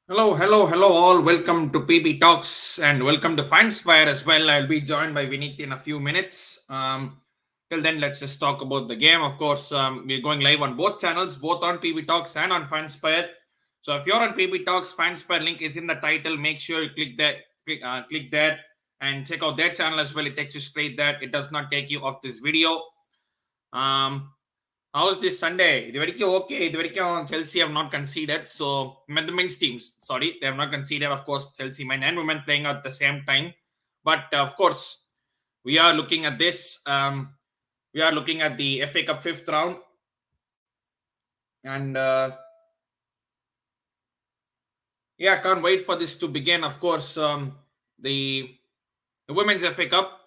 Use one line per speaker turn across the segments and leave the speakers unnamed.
Hello, all. Welcome to PB Talks and welcome to Fanspire as well. I'll be joined by Vinith in a few minutes. Till then, let's just talk about the game. Of course, we're going live on both channels, both on PB Talks and on Fanspire. So if you're on PB Talks, Fanspire link is in the title. Make sure you click there, and check out their channel as well. It takes you straight there. It does not take you off this video. Um, How's this Sunday? Okay. Chelsea have not conceded. So, the men's teams, sorry, they have not conceded. Of course, Chelsea men and women playing at the same time. But of course, we are looking at this. We are looking at the FA Cup fifth round. And yeah, can't wait for this to begin. Of course, the Women's FA Cup.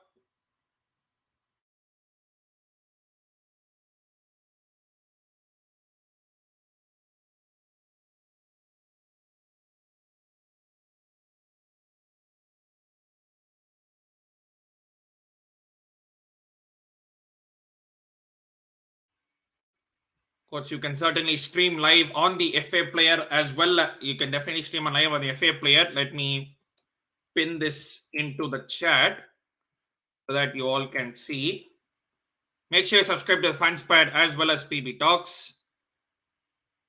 Of course, you can certainly stream live on the FA player as well. You can definitely stream live on the FA player. Let me pin this into the chat so that you all can see. Make sure you subscribe to the Fanspad as well as PB Talks.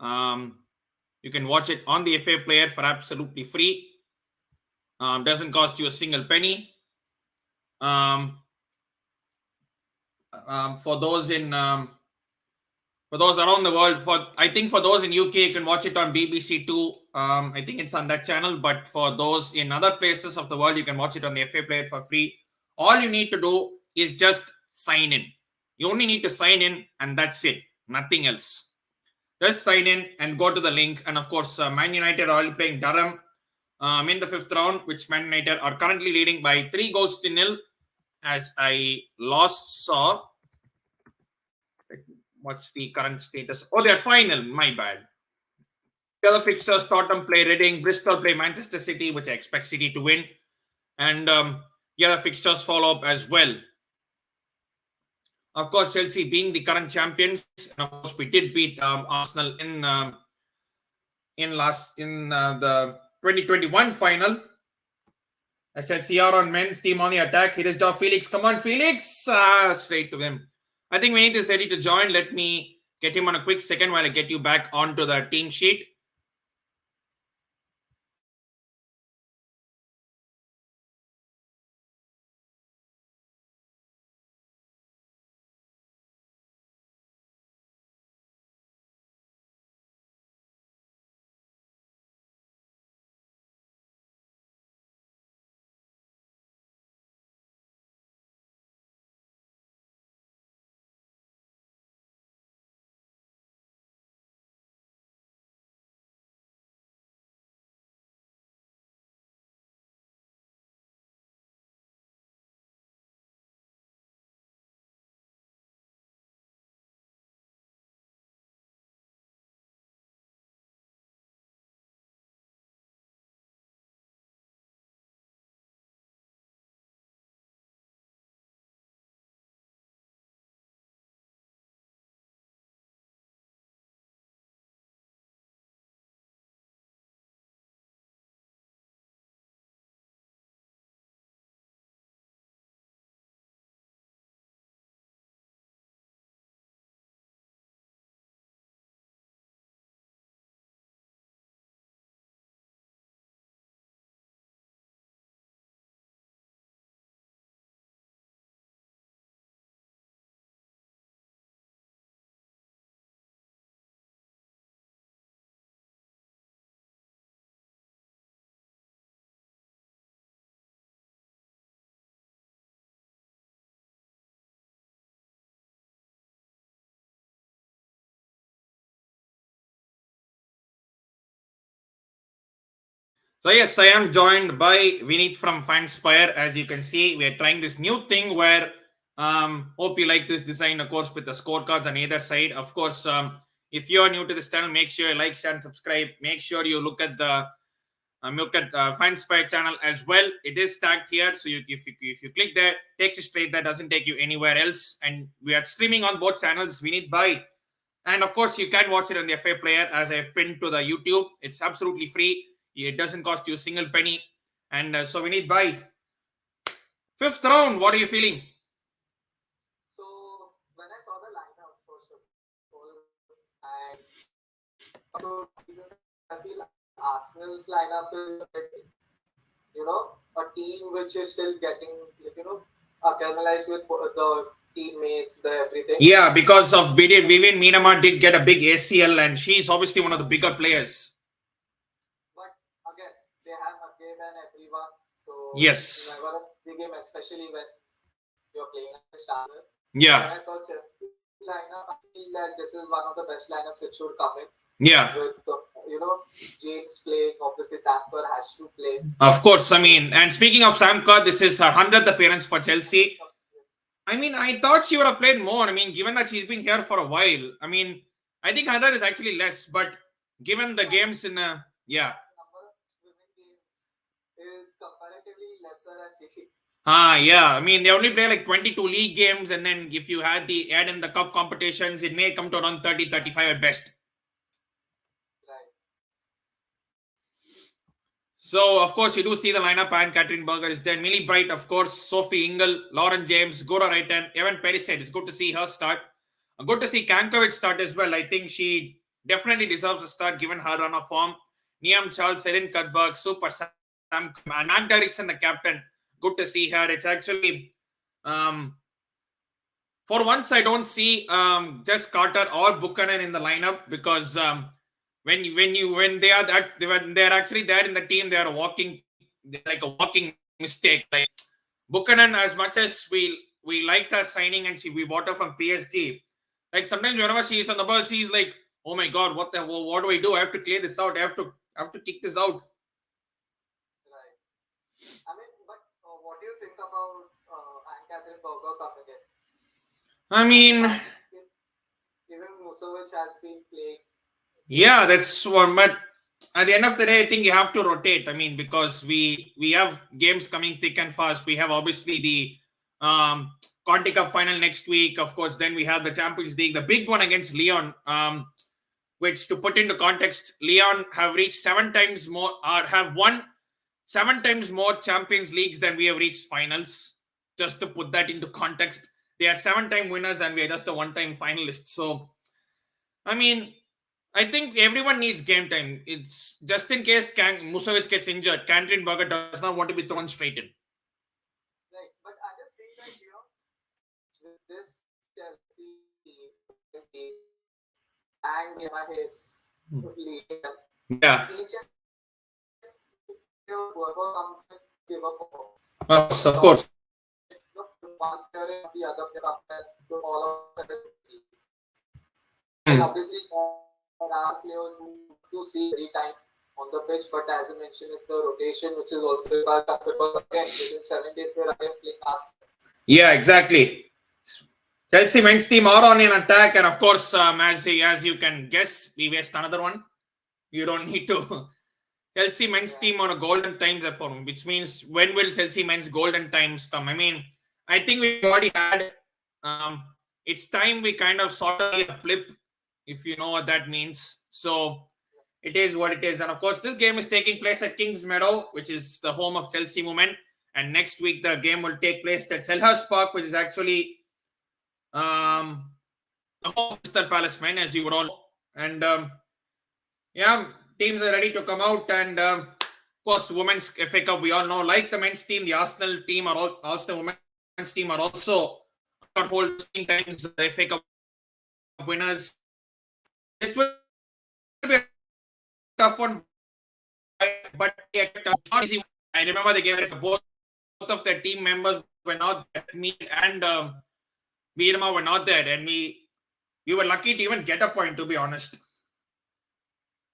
You can watch it on the FA player for absolutely free. Doesn't cost you a single penny. For those around the world, I think for those in UK, you can watch it on BBC Two. I think it's on that channel. But for those in other places of the world, you can watch it on the FA player for free. All you need to do is just sign in. You only need to sign in, and that's it. Nothing else. Just sign in and go to the link. And of course, Man United are playing Durham in the fifth round, which Man United are currently leading by 3-0, as I last saw. What's the current status? Oh, they're final. My bad. The other fixtures: Tottenham play Reading, Bristol play Manchester City, which I expect City to win, and the other fixtures follow up as well. Of course, Chelsea being the current champions, and of course we did beat Arsenal in the 2021 final. I said CR on men's team on the attack. Here is Joe Felix. Come on, Felix! Straight to him. I think Vinith is ready to join. Let me get him on a quick second while I get you back onto the team sheet. So yes, I am joined by Vinith from Fanspire. As you can see, we are trying this new thing where hope you like this design, of course, with the scorecards on either side. Of course, if you are new to this channel, make sure you like, share, and subscribe. Make sure you look at the Fanspire channel as well. It is tagged here, so if you click there, takes you straight. That doesn't take you anywhere else. And we are streaming on both channels. Vinith by. And of course, you can watch it on the FA player as I have pinned to the YouTube. It's absolutely free. It doesn't cost you a single penny. And so we need buy. Fifth round, what are you feeling?
So when I saw the lineup, first of all, and to seasons, I feel Arsenal's lineup is a bit, a team which is still getting, acclimatized with the teammates, the everything.
Yeah, because of Vivian Minamar did get a big ACL, and she's obviously one of the bigger players.
But again, they have McCabe and everyone. So
yes,
never a big game, especially when you're playing against Arsenal.
Yeah.
When I saw Chelsea lineup, I feel like this is one of the best lineups which should come in.
Yeah.
With James playing, obviously Sam Kerr has to play.
Of course, I mean, and speaking of Sam Kerr, this is her 100th appearance for Chelsea. I mean, I thought she would have played more. I mean, given that she's been here for a while. I mean, I think 100 is actually less, but given the games in a
number of women games is comparatively lesser, I think.
Yeah. I mean, they only play like 22 league games, and then if you add in the cup competitions, it may come to around 30, 35 at best.
Right.
So, of course, you do see the lineup. And Catherine Berger is there. Millie Bright, of course. Sophie Ingle, Lauren James, Gora Wrighton, Evan Perisic. It's good to see her start. Good to see Kankovic start as well. I think she definitely deserves a start given her run of form. Niam Charles, Erin Cuthbert, Super Sam, Nat Derrickson, the captain. Good to see her. It's actually, for once, I don't see Jess Carter or Buchanan in the lineup because when they're actually there in the team, they're like a walking mistake. Like Buchanan, as much as we liked her signing and we bought her from PSG, like sometimes whenever she is on the ball, she's like, oh my god, what do I do? I have to clear this out. I have to kick this out.
Right. I mean, but what do you think about Anne-Catherine Berger coming in?
I mean,
even Musovic has been playing.
Yeah, that's one. But at the end of the day, I think you have to rotate. I mean, because we have games coming thick and fast. We have obviously the Conti Cup final next week. Of course, then we have the Champions League, the big one against Lyon. Which, to put into context, Lyon have reached 7 times more, or have won 7 times more Champions Leagues than we have reached finals. Just to put that into context, they are 7-time winners and we are just a 1-time finalist. So, I mean, I think everyone needs game time. It's just in case Musovic gets injured, Catherine Berger does not want to be thrown straight in.
Right, but I just think that with this Chelsea team and his lead,
yeah,
whoever comes in, give a performance.
Of course.
One player and the other player to all of the team. And obviously, there are players who do see every time on the pitch, but as I mentioned, it's the rotation which is also required because again, within 7 days they're again playing Arsenal.
Yeah, exactly. Chelsea men's team are on in attack, and of course, as you can guess, we waste another one. You don't need to. Chelsea men's team on a golden times upon, which means when will Chelsea men's golden times come? I mean, I think we already had. It's time we kind of sort of a blip, if you know what that means. So it is what it is, and of course, this game is taking place at Kingsmeadow, which is the home of Chelsea women. And next week the game will take place at Selhurst Park, which is actually the home of Crystal Palace men, as you would all know. And yeah, teams are ready to come out, and of course, women's FA Cup, we all know, like the men's team, the Arsenal team also women's team are also hold 16 times the FA Cup winners. This will be a tough one, but not easy. I remember the game where both of their team members were not there. Me and Veerma were not there, and we were lucky to even get a point, to be honest.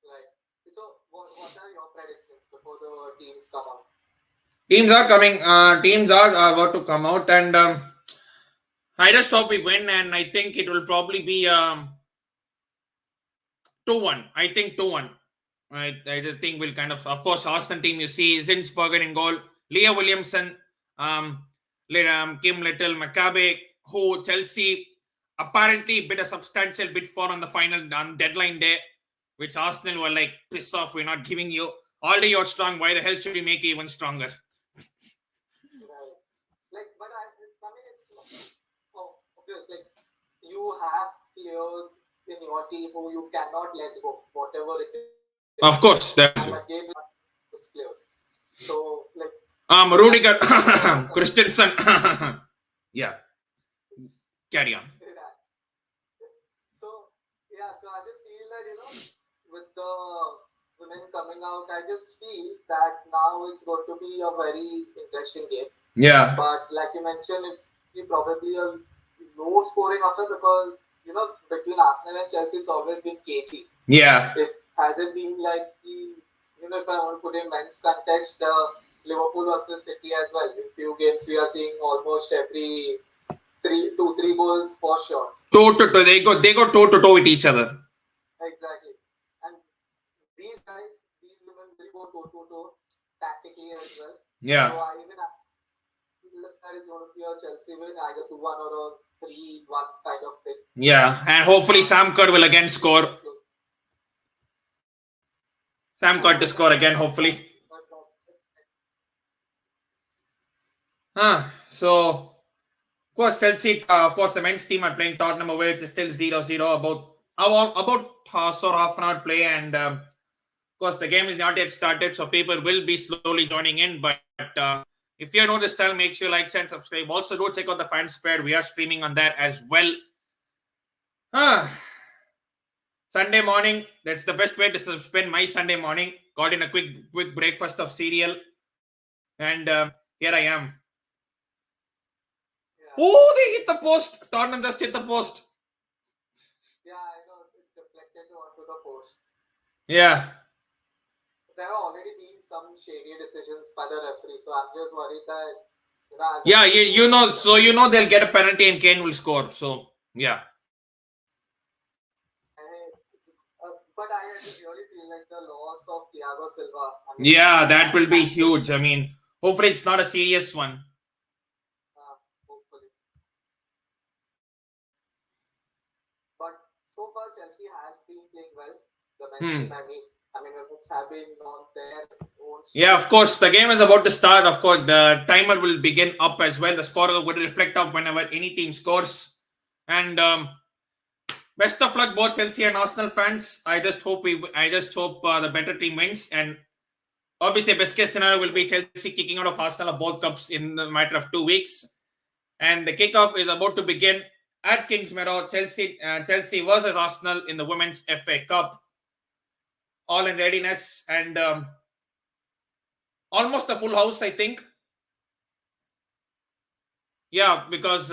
Right. So, what are your predictions before the teams come out?
Teams are coming. Teams are about to come out, and I just hope we win. And I think it will probably be 2-1. I think 2-1. I just think we'll kind of course, Arsenal team, you see Zinsberger in goal, Leah Williamson, Kim Little, Maccabe, who Chelsea apparently bid a substantial bid for on the final deadline day, which Arsenal were like, piss off, we're not giving you. Already you're strong. Why the hell should we make you even stronger?
Right. Like, but I mean, it's obvious. Like, you have players in your team who you cannot let go, whatever it is.
Of course,
And
definitely.
that game is those players. So, like,
Rudiger,
yeah.
Christensen. Yeah, carry on.
So, yeah, so I just feel that, with the women coming out, I just feel that now it's going to be a very interesting game.
Yeah,
But like you mentioned, it's probably a low scoring affair because, between Arsenal and Chelsea, it's always been cagey.
yeah,
It hasn't been like if I want to put in men's context, Liverpool versus City as well. In few games, we are seeing almost every three goals for sure.
toe to toe. They go toe to toe with each other.
Exactly. And these guys, these women will go toe to toe tactically as well.
Yeah,
So I even feel that it's going to be a Chelsea win, either 2-1 or a 3-1 kind of thing.
yeah, and hopefully Sam Kerr will again score. Sam Kerr to score again, hopefully. So, of course, Chelsea, of course, the men's team are playing Tottenham away. It's still 0-0, half an hour play. And, of course, the game is not yet started, so people will be slowly joining in. But if you're new to this channel, make sure you like and subscribe. Also, do check out the fan square. We are streaming on there as well. Sunday morning, that's the best way to spend my Sunday morning. Got in a quick breakfast of cereal. And here I am.
Yeah.
Oh, they hit the post. Tottenham just hit the post.
Yeah, I know. It deflected onto the post.
Yeah.
There have already been some shady decisions by the referee, so I'm just worried that.
Yeah, they'll get a penalty and Kane will score. So, yeah.
But I really feel like the loss of Thiago Silva.
Yeah, that will be huge. I mean, hopefully it's not a serious one.
Hopefully. But so far, Chelsea has been playing well. The men's team, I mean, it's have been on their own.
Yeah, of course. The game is about to start. Of course, the timer will begin up as well. The score will reflect up whenever any team scores. And best of luck, both Chelsea and Arsenal fans. I just hope the better team wins. And obviously, best case scenario will be Chelsea kicking out of Arsenal of both cups in a matter of 2 weeks. And the kickoff is about to begin at Kingsmeadow. Chelsea versus Arsenal in the Women's FA Cup. All in readiness and almost a full house, I think. Yeah, because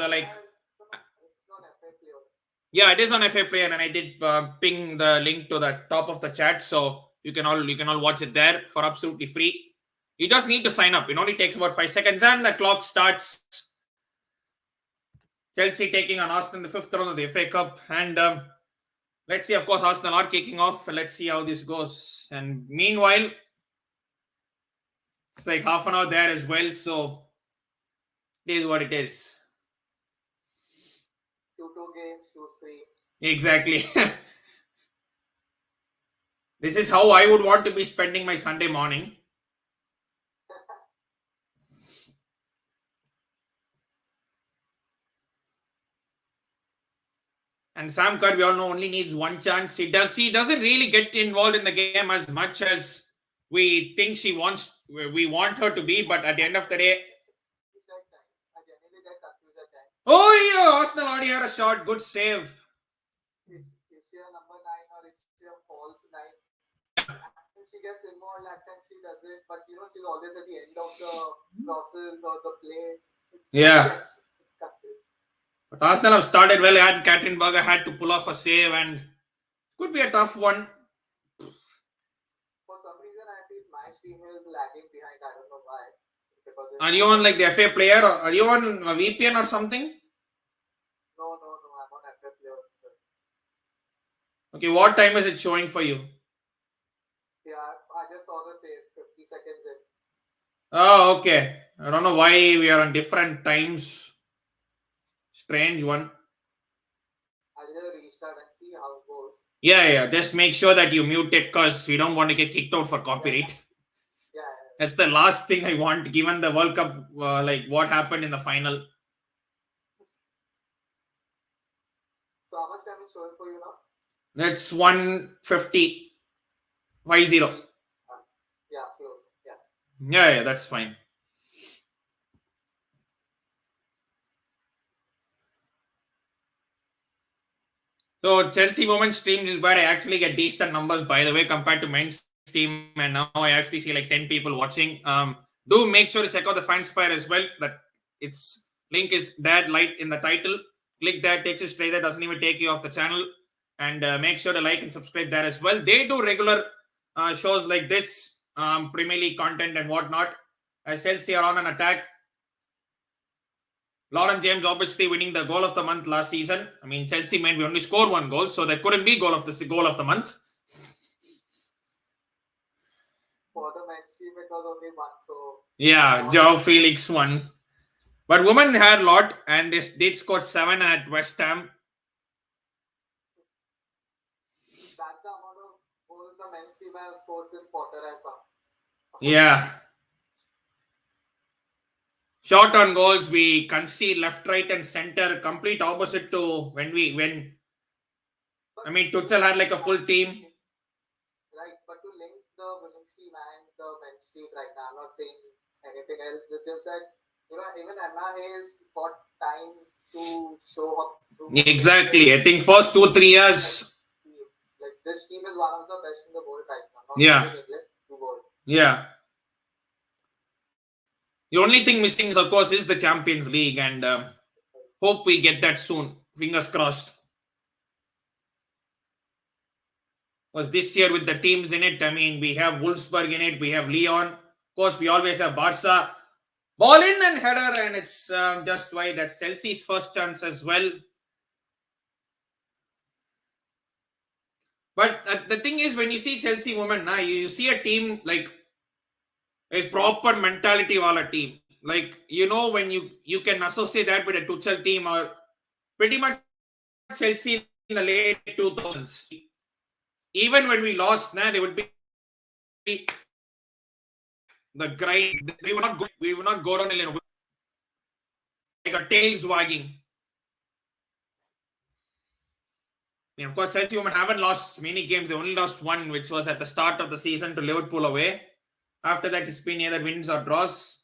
yeah, it is on FA Player, and I did ping the link to the top of the chat, so you can all watch it there for absolutely free. You just need to sign up. It only takes about 5 seconds, and the clock starts. Chelsea taking on Arsenal in the 5th round of the FA Cup, and let's see. Of course, Arsenal are kicking off. Let's see how this goes. And meanwhile, it's like half an hour there as well, so it is what it is.
2 games, 2 screens.
Exactly. This is how I would want to be spending my Sunday morning. And Sam Kerr, we all know, only needs one chance. He doesn't really get involved in the game as much as we think we want her to be, but at the end of the day. Oh yeah, Arsenal already had a shot. Good save.
Is she a number 9 or is she a false 9? And she gets involved, at times she doesn't, but she's always at the end of the process or the play.
Yeah. But Arsenal have started well, and Catherine Berger had to pull off a save, and could be a tough one.
For some reason, I feel my stream is lagging behind. I don't know why.
Are you on like the FA Player, or are you on a VPN or something?
No. I'm on FA Player itself.
Okay, what time is it showing for you?
Yeah, I just saw the save 50 seconds in.
Oh, okay. I don't know why we are on different times. Strange one.
I'll just restart and see how it goes.
Yeah. Just make sure that you mute it because we don't want to get kicked out for copyright. That's the last thing I want, given the World Cup, like what happened in the final.
So how much time is showing for you now?
That's 150, 50.
Yeah, close. Yeah.
Yeah, that's fine. So Chelsea women's team is where I actually get decent numbers, by the way, compared to men's team. And now I actually see like 10 people watching. Do make sure to check out the Fanspire as well. That its link is there, light in the title. Click there, takes you straight there. Doesn't even take you off the channel. And make sure to like and subscribe there as well. They do regular shows like this, Premier League content and whatnot. As Chelsea are on an attack. Lauren James obviously winning the goal of the month last season. I mean, Chelsea meant we only scored one goal, so there couldn't be goal of the month.
For the men's team, it was only one. So
yeah, Joao Felix won. But women had a lot, and they did score 7 at West Ham.
That's the amount of goals the men's team have scored since Potter has come.
Yeah. Short on goals, we concede left, right, and center. Complete opposite to when Tuchel had like a full team.
Right, but to link the women's team and the men's team right now, I'm not saying anything else. Just that even Emma Hayes got time to show up.
Exactly. I think first 2-3 years.
Like this team is one of the best in the world right now. Not
Yeah.
in England, the world.
Yeah. The only thing missing, is, of course, is the Champions League, and hope we get that soon. Fingers crossed. Because this year with the teams in it, I mean, we have Wolfsburg in it, we have Lyon. Of course, we always have Barca. Ball in and header, and it's just why that's Chelsea's first chance as well. But the thing is, when you see Chelsea women now, you see a team like a proper mentality wala team. Like, when you can associate that with a Tuchel team or pretty much Chelsea in the late 2000s. Even when we lost, they would be the grind. We would not go down like our tails wagging. Yeah, of course, Chelsea women haven't lost many games. They only lost one, which was at the start of the season to Liverpool away. After that, it's been either wins or draws.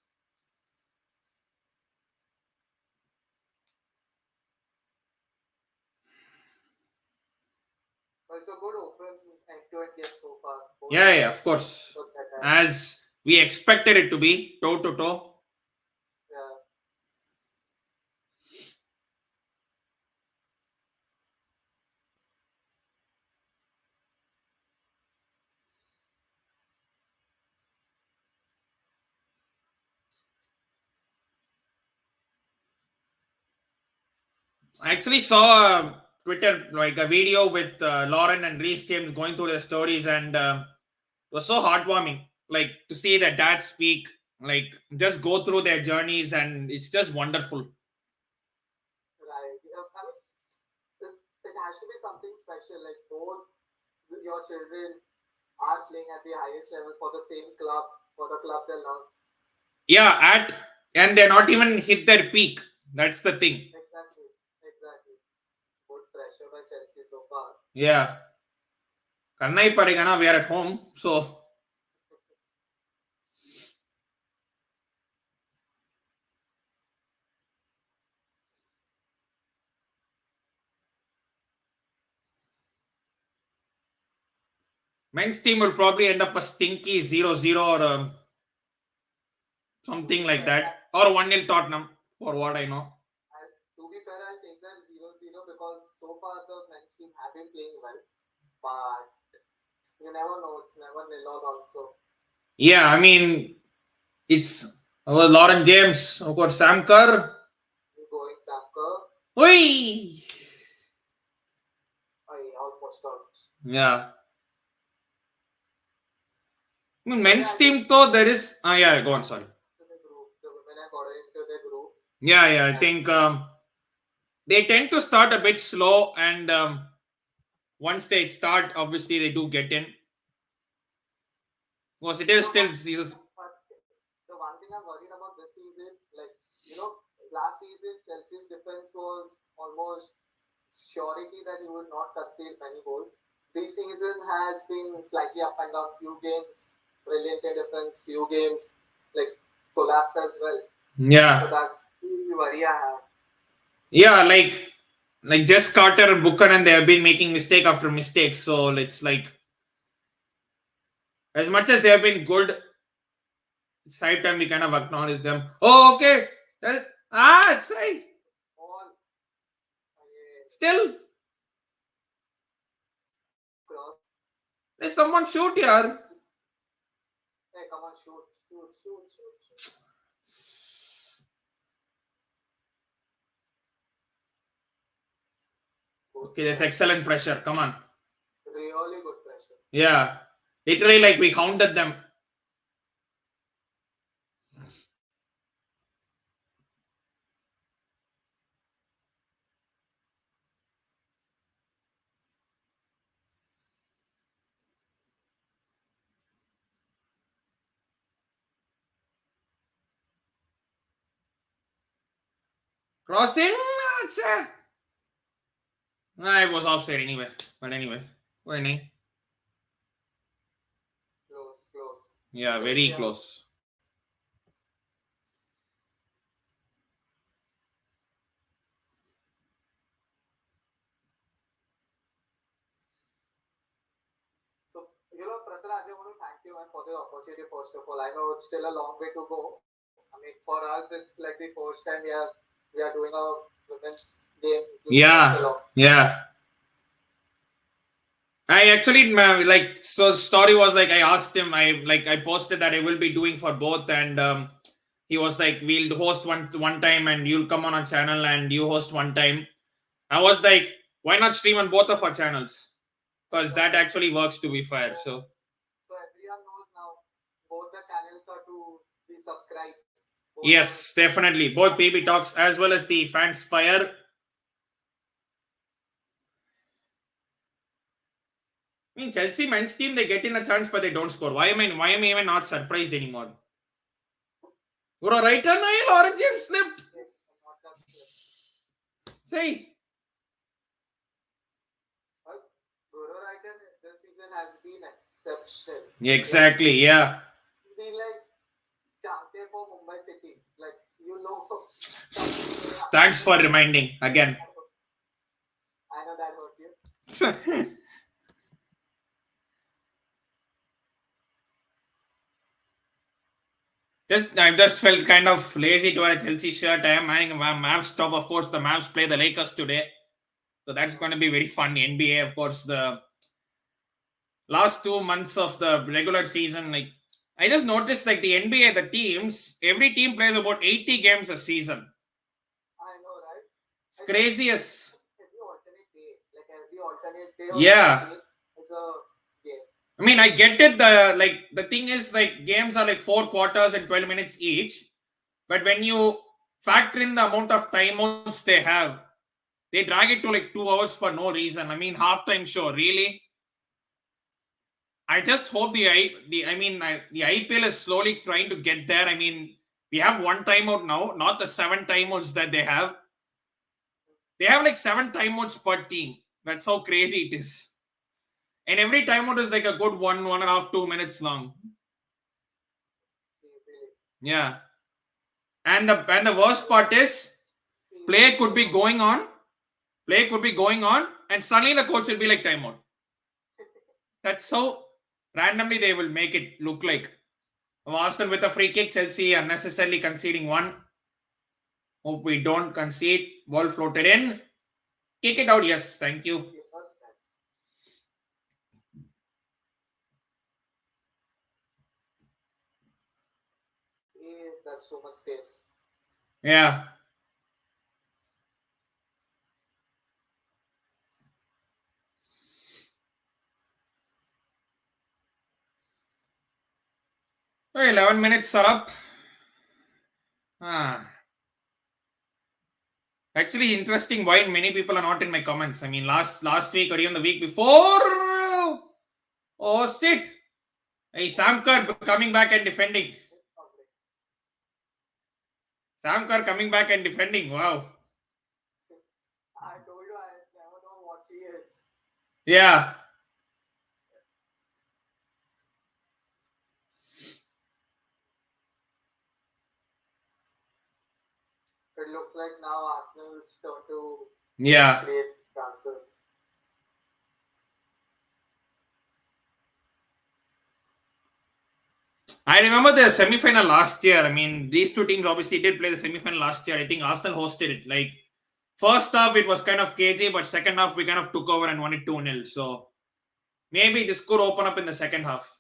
Well, it's a good open end-to-end game so far.
Yeah, of course. As we expected it to be, toe to toe.
Yeah.
I actually saw Twitter, like a video with Lauren and Reece James going through their stories, and it was so heartwarming. Like to see their dad speak, like just go through their journeys, and it's just wonderful.
Right. It has to be something special. Like both your children are playing at the highest level for the same club, for the club they love.
Yeah, and they're not even hit their peak. That's the thing.
Exactly. Good pressure by Chelsea so far.
Yeah. Kannai Parigana, we are at home, so. Men's team will probably end up a stinky 0-0 or something like that. Or 1-0 Tottenham, for what I know.
And to be fair, I'll take that 0-0 because so far the men's team have been playing well. But you never know, it's never nil also.
Yeah, I mean, it's Lauren James, of course, Sam Kerr.
Going Sam Kerr.
Oi!
Almost.
Yeah. I mean, men's team though, there is. Yeah, go on, sorry.
The women have got into the group.
Yeah, I think they tend to start a bit slow, and once they start, obviously they do get in. Because it is still.
I'm worried about this season, like, last season Chelsea's defense was almost surety that you would not concede many goals. This season has been slightly up and down. Few games brilliant in defense, few games like collapse as well. So
Yeah.
that's the worry I have.
Yeah, like Jess Carter and Buchanan, they have been making mistake after mistake. So it's like as much as they have been good, it's high time we kind of acknowledge them. Oh, okay. Say
All yeah,
still
cross.
there's someone shoot here.
Hey, come on, shoot. Good
Okay, that's
cross.
excellent pressure. Come on.
Really good pressure.
Yeah. Literally like we hounded them. Crossing. That's it. It was offside anyway. But anyway. Why not?
Close.
Yeah,
Chelsea
very
are
close.
So, Prasanna, I want to thank you for the opportunity first of all. I know it's still a long way to go. I mean, for us, it's like the first time we are doing a women's game, the
Yeah.
Watchalong.
Yeah. I actually like so story was like I asked him I posted that I will be doing for both and he was like we'll host one time and you'll come on our channel and you host one time. I was like why not stream on both of our channels because that actually works to be fair. So
So everyone knows now both the channels are to be subscribed. Both
yes, definitely both baby talks as well as the fans fire. I mean Chelsea men's team they get in a chance but they don't score. Why am I even not surprised anymore? Bro, right turn origin slipped.
not just
Say
Guru Writer this season has been exceptional.
exactly, yeah.
It's been like champion for Mumbai City. Like something.
Thanks for reminding again.
I know that hurt you.
I just felt kind of lazy to wear a Chelsea shirt. I am wearing a Mavs top. Of course, the Mavs play the Lakers today, so that's going to be very fun. NBA, of course, the last 2 months of the regular season, like I just noticed, like the NBA, the teams, every team plays about 80 games a season.
I know, right?
It's crazy as
Every alternate day, like every alternate day
yeah.
is a game.
I mean, I get it. The thing is, like games are like 4 quarters and 12 minutes each. But when you factor in the amount of timeouts they have, they drag it to like 2 hours for no reason. I mean, halftime show, really. I just hope the IPL is slowly trying to get there. I mean, we have one timeout now, not the 7 timeouts that they have. They have like 7 timeouts per team. That's how crazy it is. And every timeout is like a good 1.5, 2 minutes long. Yeah. And the worst part is play could be going on, and suddenly the coach will be like timeout. That's how randomly they will make it look like. Arsenal with a free kick, Chelsea unnecessarily conceding one. Hope we don't concede. Ball floated in. Kick it out. Yes, thank you.
That's too much space.
Yeah. Well, 11 minutes are up. Actually, interesting why many people are not in my comments. I mean, last week or even the week before. Oh, shit. Hey, Sam Kerr coming back and defending. Sam Kerr coming back and defending. Wow.
I told you I never know what she is.
Yeah.
It looks like now Arsenal's turn to
Yeah.
create chances.
I remember the semi-final last year. I mean, these two teams obviously did play the semi-final last year. I think Arsenal hosted it. Like, first half, it was kind of cagey, but second half, we kind of took over and won it 2-0. So, maybe this could open up in the second half.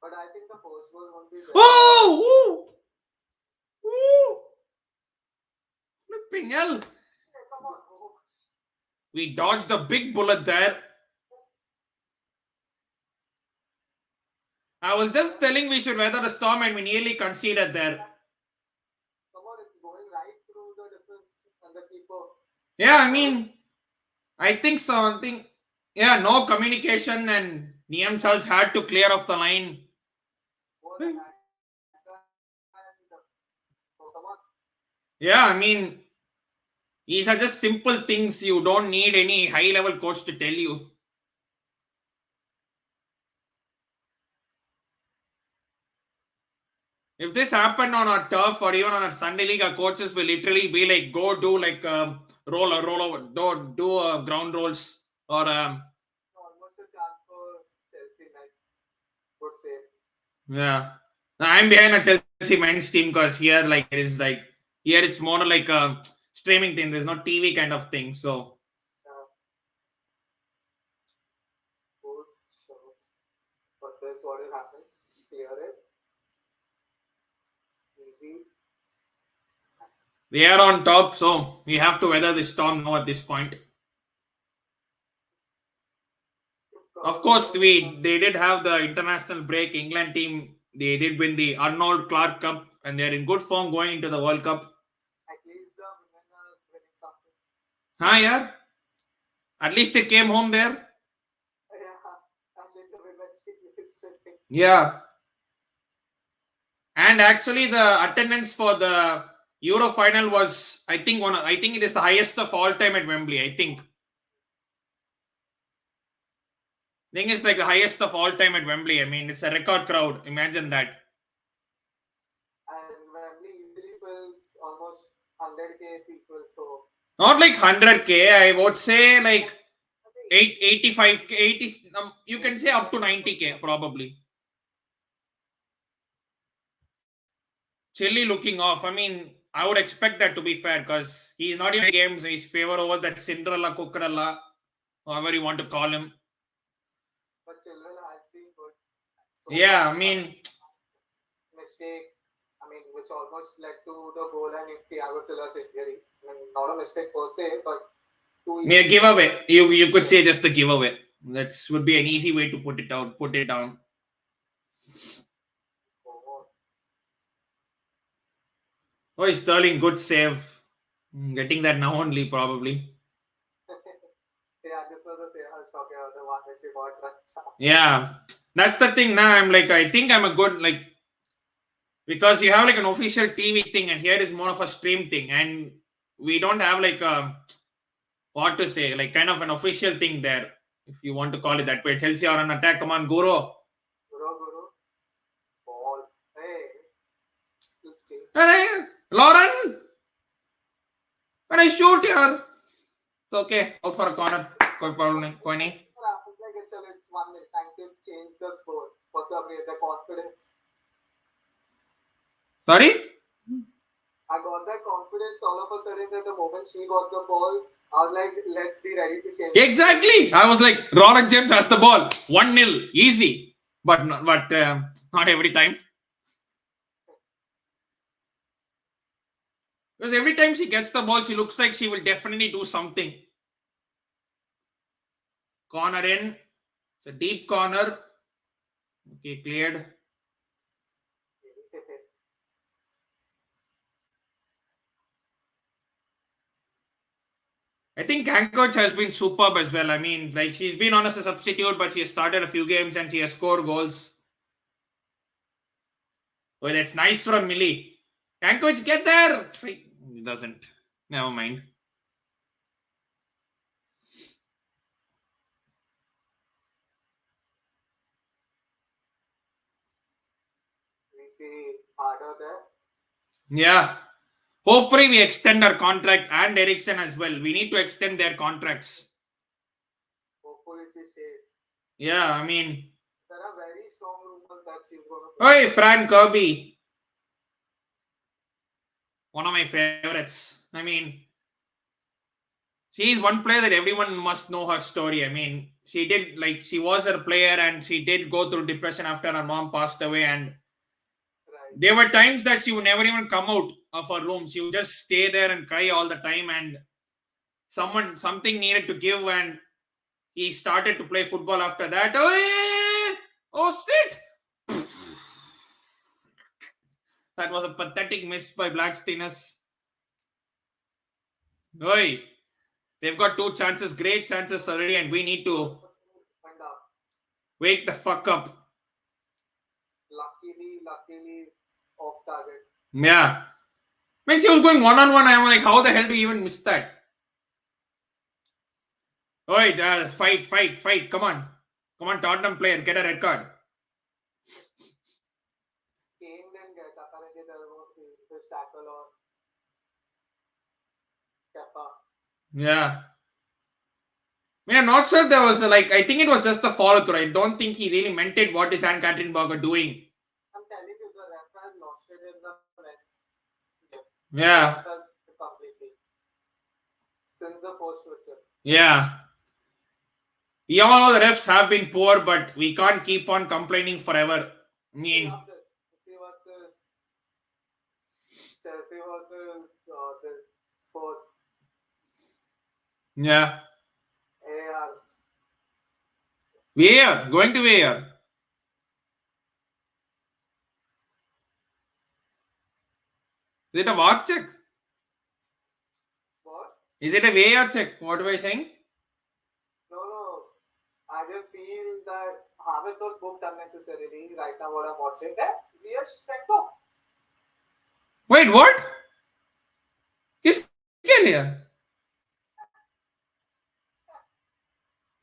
But I think the first goal won't be there.
Oh! Ooh! Ooh! Flipping hell.
Hey, come on. Oh.
We dodged the big bullet there. I was just telling we should weather the storm and we nearly conceded there.
Come on, it's going right through the defense and the keeper.
Yeah, I mean, I think so. I think, yeah, no communication and Niam Charles had to clear off the line.
Oh, the hacker and oh, come on.
Yeah, I mean, these are just simple things. You don't need any high level coach to tell you. If this happened on a turf or even on a Sunday league, our coaches will literally be like, go do like roll over, do ground rolls or
Almost a chance for Chelsea next. Good save.
yeah. I'm behind a Chelsea men's team because here like it is like here it's more like a streaming thing. There's not TV kind of thing. So
Good shot. But this what will happen? Clear it. Easy. Nice.
they are on top, so we have to weather the storm now at this point. Of course, they did have the international break. England team they did win the Arnold Clark Cup, and they're in good form going into the World Cup.
At least the women are winning something.
Huh, yeah. At least it came home there.
Yeah, at least the women team is winning.
Yeah. And actually, the attendance for the Euro final was, I think, I think it is the highest of all time at Wembley. I think it's like the highest of all time at Wembley. I mean, it's a record crowd. Imagine that.
And Wembley easily fills almost 100k people. So
Not like 100k. I would say like 85k, 80. You can say up to 90k probably. Chilly looking off. I mean, I would expect that to be fair because he's not even games. He's favor over that Cinderella, Cucurella, however you want to call him.
but Chilwell has been good. So
Yeah, I mean,
mistake. I mean, which almost led to the goal and Thiago Silva's injury. I mean, not a mistake per se, but
yeah, giveaway. You could say just a giveaway. That would be an easy way to put it out. Put it down. Oh, Sterling, good save. Getting that now only probably.
Yeah, this was the same I was talking about, the one which you got.
Yeah, that's the thing. Now I'm like, I think I'm a good like because you have like an official TV thing, and here is more of a stream thing, and we don't have like a what to say, like kind of an official thing there, if you want to call it that way. Chelsea are on attack. Come on, Guru.
Guru. Ball. Hey.
Lauren, when I shoot here. It's okay. Out for a corner. Good problem. Coiny.
It's 1 minute. Time to change the score. For some reason, the confidence.
Sorry?
I got that confidence all of a sudden that the moment she got the ball, I was like, let's be ready to change.
Exactly. I was like, Ronak James has the ball. 1-0. Easy. But not every time. Because every time she gets the ball, she looks like she will definitely do something. Corner in. It's a deep corner. Okay, cleared. I think Kankoch has been superb as well. I mean, like she's been on as a substitute, but she has started a few games and she has scored goals. Well, that's nice from Millie. Kankovic, get there! See, he doesn't. Never mind.
We see harder there.
Yeah. Hopefully, we extend our contract and Ericsson as well. We need to extend their contracts.
Hopefully she stays.
Yeah, I mean,
There are very strong rumors that she's going to.
hey, Fran Kirby. One of my favorites. I mean, she's one player that everyone must know her story. I mean, she was a player and she did go through depression after her mom passed away. And
Right.
there were times that she would never even come out of her room. She would just stay there and cry all the time. And something needed to give. And he started to play football after that. Oh, shit! That was a pathetic miss by Blacksteiners. Oi, they've got 2 chances, great chances already, and we need to wake the fuck up.
Luckily, off target.
Yeah. When she was going one-on-one, I'm like, how the hell do you even miss that? Oi, fight. Come on, Tottenham player, get a red card.
Kane didn't get apparently there was his tackle or Kepa.
Yeah. I mean, I'm not sure there was I think it was just the follow through. I don't think he really meant it. What is Anne Katrinberger doing?
I'm telling you, the ref has lost it in the next game.
Yeah.
Completely. Since the first whistle.
Yeah. We all know the refs have been poor, but we can't keep on complaining forever. I mean,
Chelsea versus the Spurs.
Yeah.
AR.
VAR. Going to VAR. Is it a VAR check?
What?
Is it a VAR check? What am I saying?
No. I just feel that Havertz was booked unnecessarily. Right now, what I'm watching, Ziyech sent off.
Wait, what? He's still here.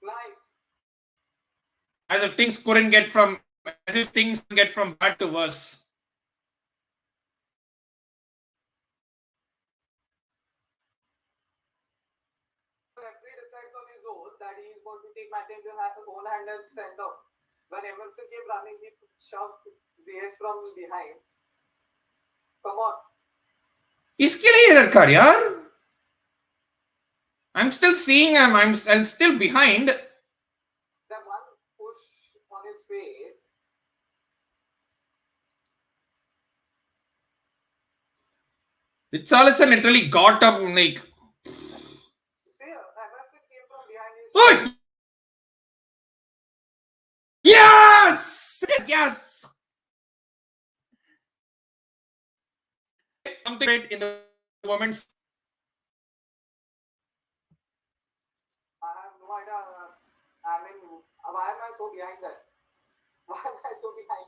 Nice.
As if things couldn't get from bad to worse.
So referee decides on his own that he is going to take Martin to have own hand and send off. When Emerson came running, he shoved Ziyech from behind. Come on.
इसके लिए red card यार. I'm still seeing him. I'm still behind.
That one push on his face.
Richarlison literally got up like.
See, Emerson came from behind his.
Oh! Yes! Yes! Something great in the women's.
I have no idea. I mean, why am I so behind that? Why am I so behind?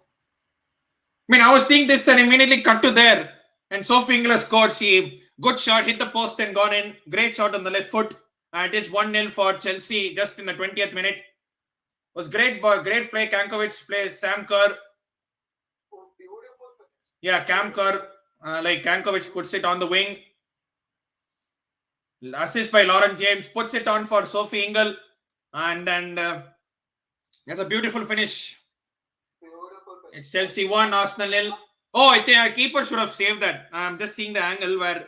I mean, I was seeing this and immediately cut to there. And Sophie Ingler scored. She good shot, hit the post and gone in. Great shot on the left foot. It is 1-0 for Chelsea just in the 20th minute. Was great play. Kankovic play. Sam Kerr.
Oh, beautiful finish.
Yeah, Cam Kerr. Kankovic puts it on the wing. Assist by Lauren James. Puts it on for Sophie Ingel. And that's a beautiful finish. It's Chelsea 1, Arsenal 0. Oh, I think our keeper should have saved that. I'm just seeing the angle where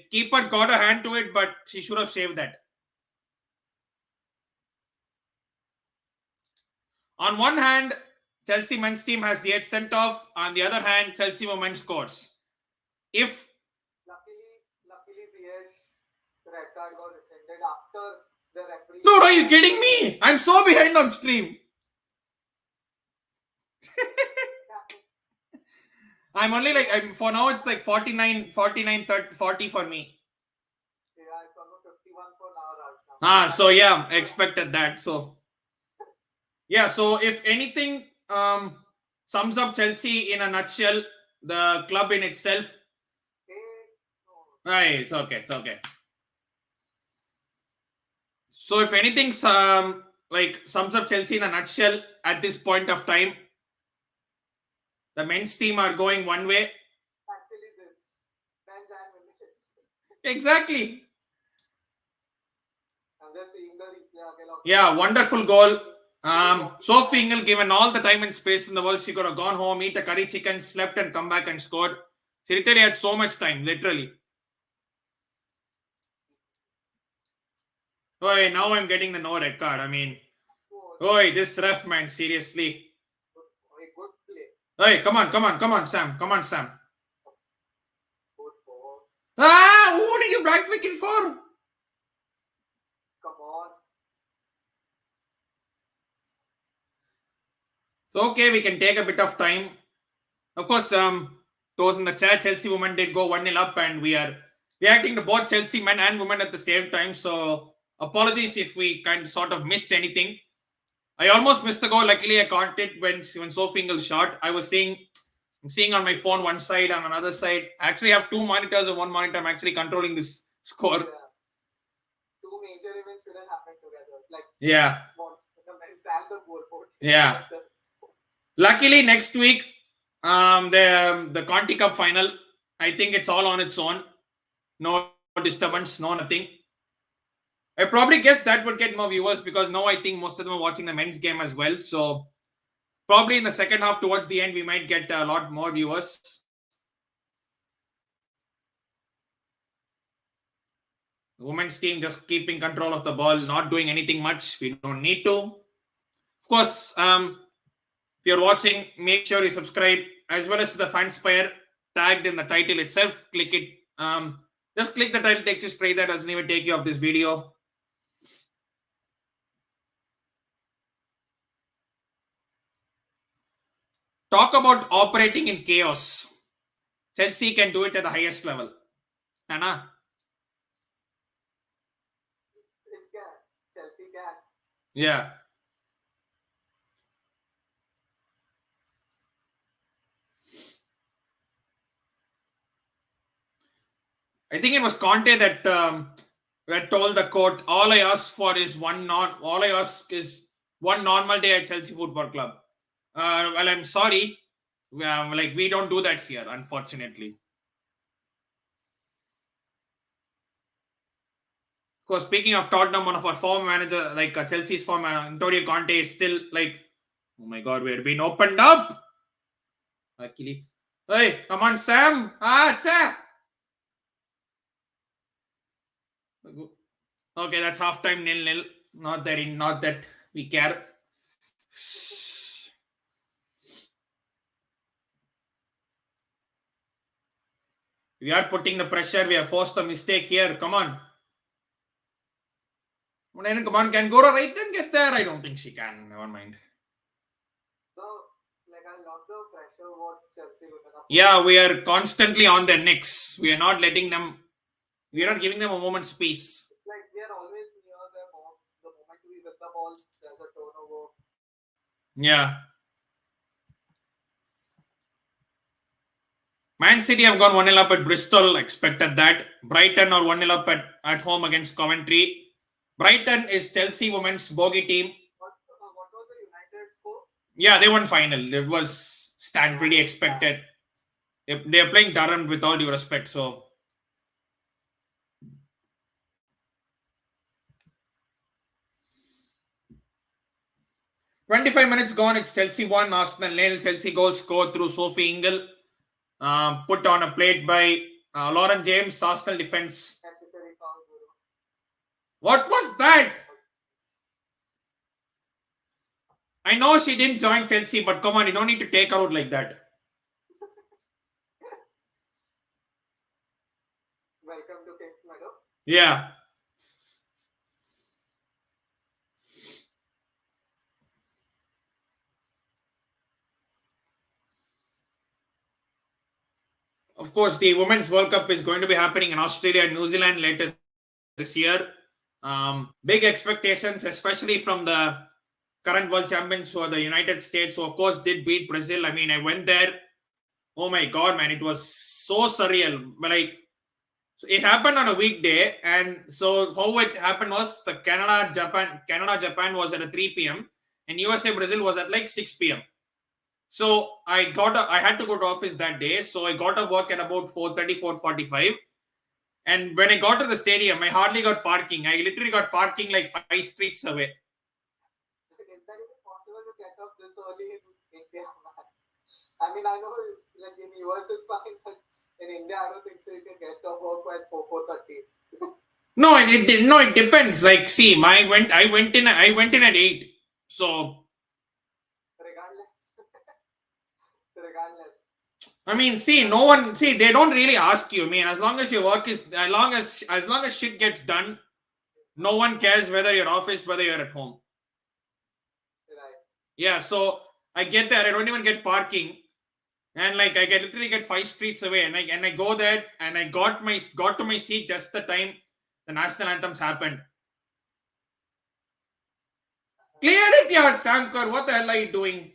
keeper got a hand to it, but she should have saved that. On one hand, Chelsea men's team has the edge sent off. On the other hand, Chelsea women scores. If
luckily Ziyech red card got rescinded after the referee.
No, are you kidding me? I'm so behind on stream. I'm only for now it's 49, 30, 40 for me.
Yeah, it's almost 51 for now right now.
So yeah, I expected that. So yeah, so if anything sums up Chelsea in a nutshell, the club in itself?
No.
Right, it's okay. It's okay. So if anything, like sums up Chelsea in a nutshell at this point of time, the men's team are going one way.
Actually, this men's and women's.
Exactly.
I'm just seeing the replay again.
Yeah, wonderful goal. Sophie Ingle, given all the time and space in the world, she could have gone home, eat a curry chicken, slept, and come back and scored. She literally had so much time, literally. Oh, now I'm getting the no red card. I mean, oh, this ref, man, seriously.
Good play.
Hey, come on, Sam. Come on, Sam.
Good ball.
Ah, who did you back it for?
Come on.
So, okay, we can take a bit of time. Of course, those in the chat, Chelsea women did go 1-0 up, and we are reacting to both Chelsea men and women at the same time. So, apologies if we kind of sort of miss anything. I almost missed the goal. Luckily, I caught it when Sophie Ingle shot. I'm seeing on my phone one side and another side. I actually have two monitors and one monitor. I'm actually controlling this score.
Yeah. Two major events should have happened together. Like
yeah.
The men's and the goalpost.
Yeah. Luckily, next week, the Conti Cup final, I think it's all on its own. No disturbance, no nothing. I probably guess that would get more viewers because now I think most of them are watching the men's game as well. So probably in the second half towards the end, we might get a lot more viewers. The women's team just keeping control of the ball, not doing anything much. We don't need to. Of course, if you're watching, make sure you subscribe as well as to the Fanspire tagged in the title itself. Click it. Just click the title, takes you straight there. Doesn't even take you off this video. Talk about operating in chaos. Chelsea can do it at the highest level. Anna?
It can. Chelsea can.
Yeah. I think it was Conte that told the court, all I ask for is one normal day at Chelsea Football Club. Well, I'm sorry. Like, we don't do that here, unfortunately. Of course, speaking of Tottenham, one of our former manager, like Chelsea's former Antonio Conte, is still like, oh my God, we're being opened up. Luckily. Hey, come on, Sam. It's okay, that's halftime 0-0. Not that we care. We are putting the pressure. We have forced a mistake here. Come on. Come on, can Gora right then get there? I don't think she can. Never mind.
I love the pressure what Chelsea women are.
Yeah, we are constantly on their necks. We are not letting them. We are not giving them a moment's peace.
It's like we are always near their box. The moment we with the ball, there's a turnover.
Yeah. Man City have gone 1-0 up at Bristol. Expected that. Brighton are 1-0 up at home against Coventry. Brighton is Chelsea women's bogey team.
What was the United score?
Yeah, they won final. It was pretty expected. They are playing Durham with all due respect. So 25 minutes gone. It's Chelsea 1, Arsenal 0. Chelsea goal scored through Sophie Ingle. Put on a plate by Lauren James. Arsenal defense.
Necessary foul.
What was that? I know she didn't join Chelsea, but come on, you don't need to take her out like that.
Welcome to Kingsmeadow.
Yeah. Of course, the Women's World Cup is going to be happening in Australia and New Zealand later this year. Big expectations, especially from the current world champions who are the United States, who of course did beat Brazil. I mean, I went there Oh my god, man, it was so surreal. But like, so it happened on a weekday, and so how it happened was the Canada Japan was at a 3 p.m. and USA Brazil was at like 6 p.m. So I had to go to office that day, so I got off work at about 4:30, 4:45. And when I got to the stadium, I hardly got parking. I literally got parking like 5 streets away.
Is that even possible to get up this early in India, man? I mean, I know like in US it's fine, but in India I don't think so. You can get off work at 4:30.
No, it depends. Like, see, I went in at 8. So
Regardless, regardless.
I
See,
mean, see, no one, see, they don't really ask you. I mean, as long as your work is, as long as shit gets done, no one cares whether you're office, whether you're at home.
right.
Yeah, so I get there. I don't even get parking, and like I get literally get 5 streets away, and I go there, and I got to my seat just the time the national anthems happened. Clear it, yeah, Samkar. What the hell are you doing?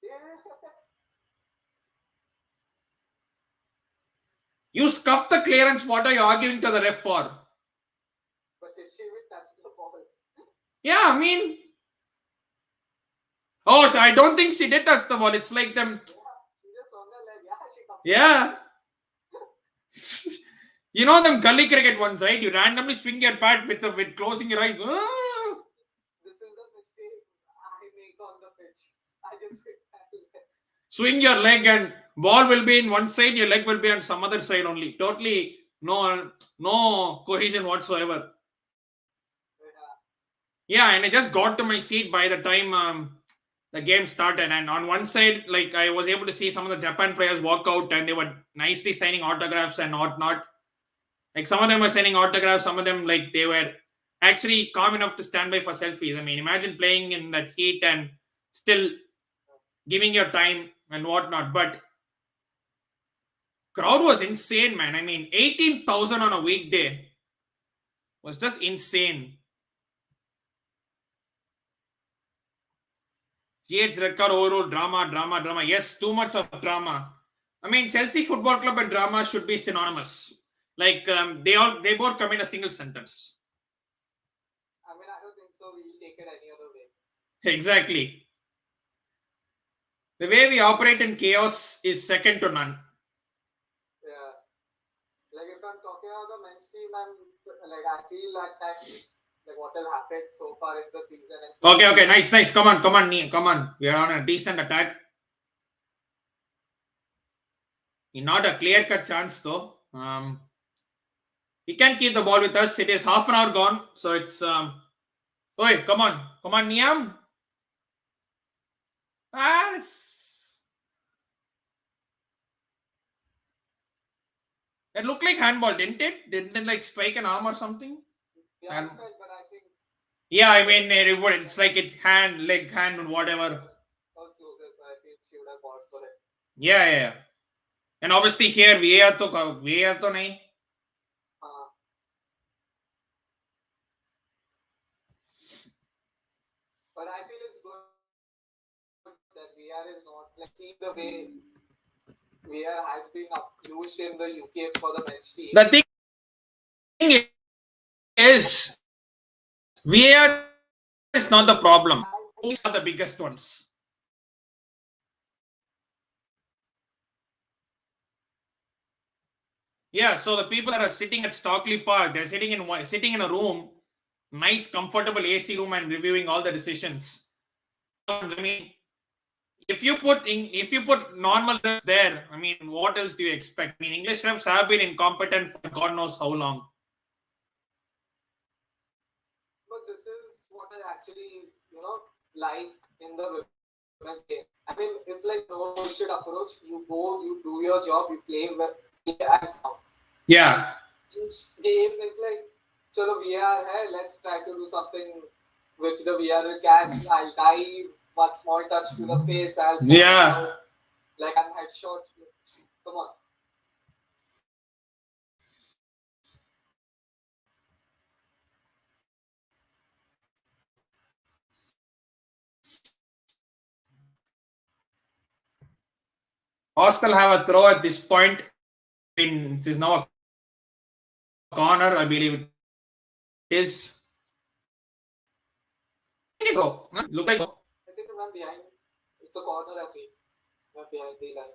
Yeah.
You scuffed the clearance. What are you arguing to the ref for?
But did she even touch the ball?
Yeah, I mean, oh, so I don't think she did touch the ball. It's like them.
Yeah, she just on her leg. Yeah, she
Yeah.
completely.
You know them gully cricket ones, right? You randomly swing your bat with closing your eyes. Ah!
This is the mistake I make on the pitch. I just hit that leg.
Swing your leg and ball will be in one side, your leg will be on some other side only. Totally no cohesion whatsoever.
Yeah.
Yeah, and I just got to my seat by the time the game started. And on one side, like I was able to see some of the Japan players walk out and they were nicely signing autographs and whatnot. Like some of them were signing autographs, some of them like they were actually calm enough to stand by for selfies. I mean, imagine playing in that heat and still giving your time and whatnot. But crowd was insane, man. I mean, 18,000 on a weekday was just insane. GH record overall drama. Yes, too much of drama. I mean, Chelsea Football Club and drama should be synonymous. Like they both come in a single sentence.
I mean, I don't think so. We'll take it any other way.
Exactly. The way we operate in chaos is second to none.
Yeah. Like if I'm talking about the men's team, I feel like that's like what has happened so far in the season. And
Okay, nice. Come on. We are on a decent attack. Not a clear cut chance though. We can keep the ball with us. It is half an hour gone, so it's Oi, come on, Niam. It's it looked like handball, didn't it? Didn't it like strike an arm or something?
yeah,
And
but I think
yeah, I mean it's like it leg, hand, and whatever.
was closest. I think she would have gone for it.
Yeah. And obviously here VAR to nahi.
Uh, but I feel it's good that VR is not like see the way VR has been used in the UK for the men's team.
The thing is, VAR is not the problem. These are the biggest ones. Yeah, so the people that are sitting at Stockley Park, they're sitting in a room, nice, comfortable AC room, and reviewing all the decisions. I mean, if you put normal refs there, I mean, what else do you expect? I mean, English refs have been incompetent for God knows how long.
But this is what I actually, like in the women's game. I mean, it's like no bullshit approach. You go, you do your job, you play well, and out.
Yeah.
This game is like, chalo VR hai, let's try to do something which the VR will catch. I'll dive, one small touch to the face, I'll fall out, like I'm headshot. Come on.
Arsenal have a throw at this point. I mean, it is now a corner, I believe it is. I think it's throw. Huh? Look like throw.
I think it went behind. It's a corner, I feel. Went behind the line.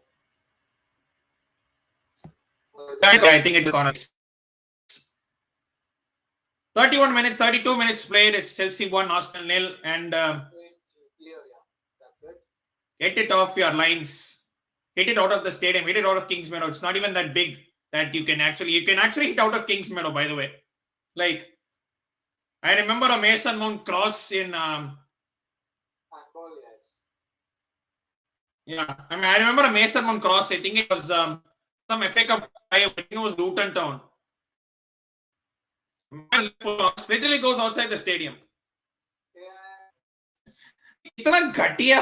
Or is it
Yeah,
not?
I think it's corner. 31 minutes, 32 minutes played. It's Chelsea 1, Arsenal nil, and
Clear, yeah. That's it.
get it off your lines. Hit it out of the stadium. Hit it out of Kingsmeadow. It's not even that big that you can actually hit out of Kingsmeadow. By the way, like I remember a Mason Mount cross in
Handball, yes.
yeah. I mean I remember a Mason Mount cross. I think it was some FA Cup. I think it was Luton Town. Man, cross literally goes outside the stadium.
Yeah.
इतना घटिया.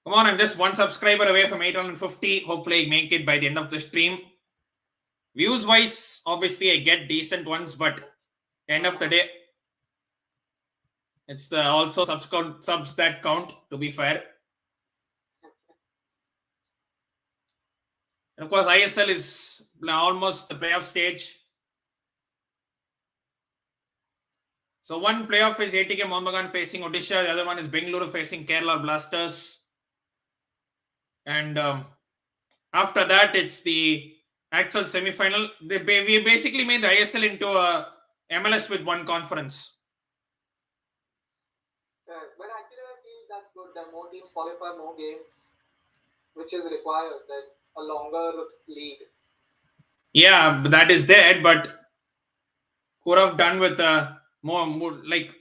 Come on, I'm just one subscriber away from 850. Hopefully, I make it by the end of the stream. Views wise, obviously, I get decent ones, but end of the day, it's the also subs that count, to be fair. And of course, ISL is almost the playoff stage. So one playoff is ATK Mohun facing Odisha, the other one is Bengaluru facing Kerala Blasters. And after that, it's the actual semi-final. We basically made the ISL into a MLS with one conference.
But actually, I feel that's good that more teams qualify more games, which is required. That a longer league.
Yeah, that is there, but could have done with more like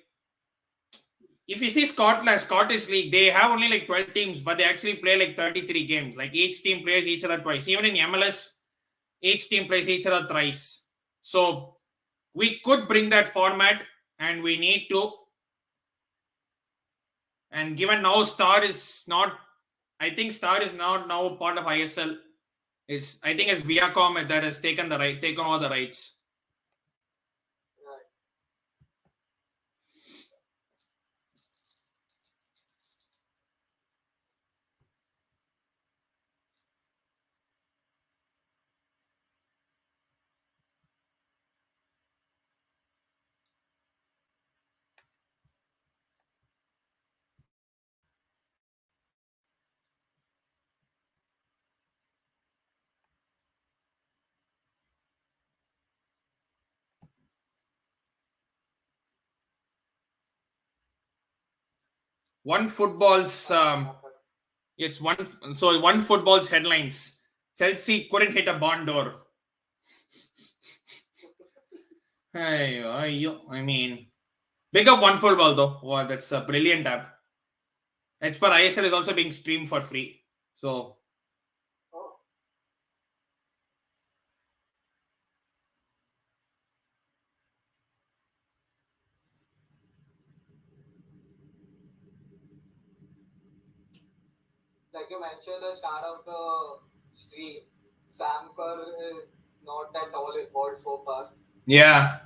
if you see Scottish League, they have only like 12 teams, but they actually play like 33 games. Like each team plays each other twice. Even in MLS, each team plays each other thrice. So we could bring that format, and we need to. And given now Star is not, I think Star is not now part of ISL. I think it's Viacom that has taken all the rights.
Right.
One football's it's one so one football's headlines. Chelsea couldn't hit a barn door. I mean, big up one football though. Wow, that's a brilliant app. As per ISL is also being streamed for free. So
Oh, like you mentioned, the start of the stream, Sam Kerr is not at all involved so far.
yeah,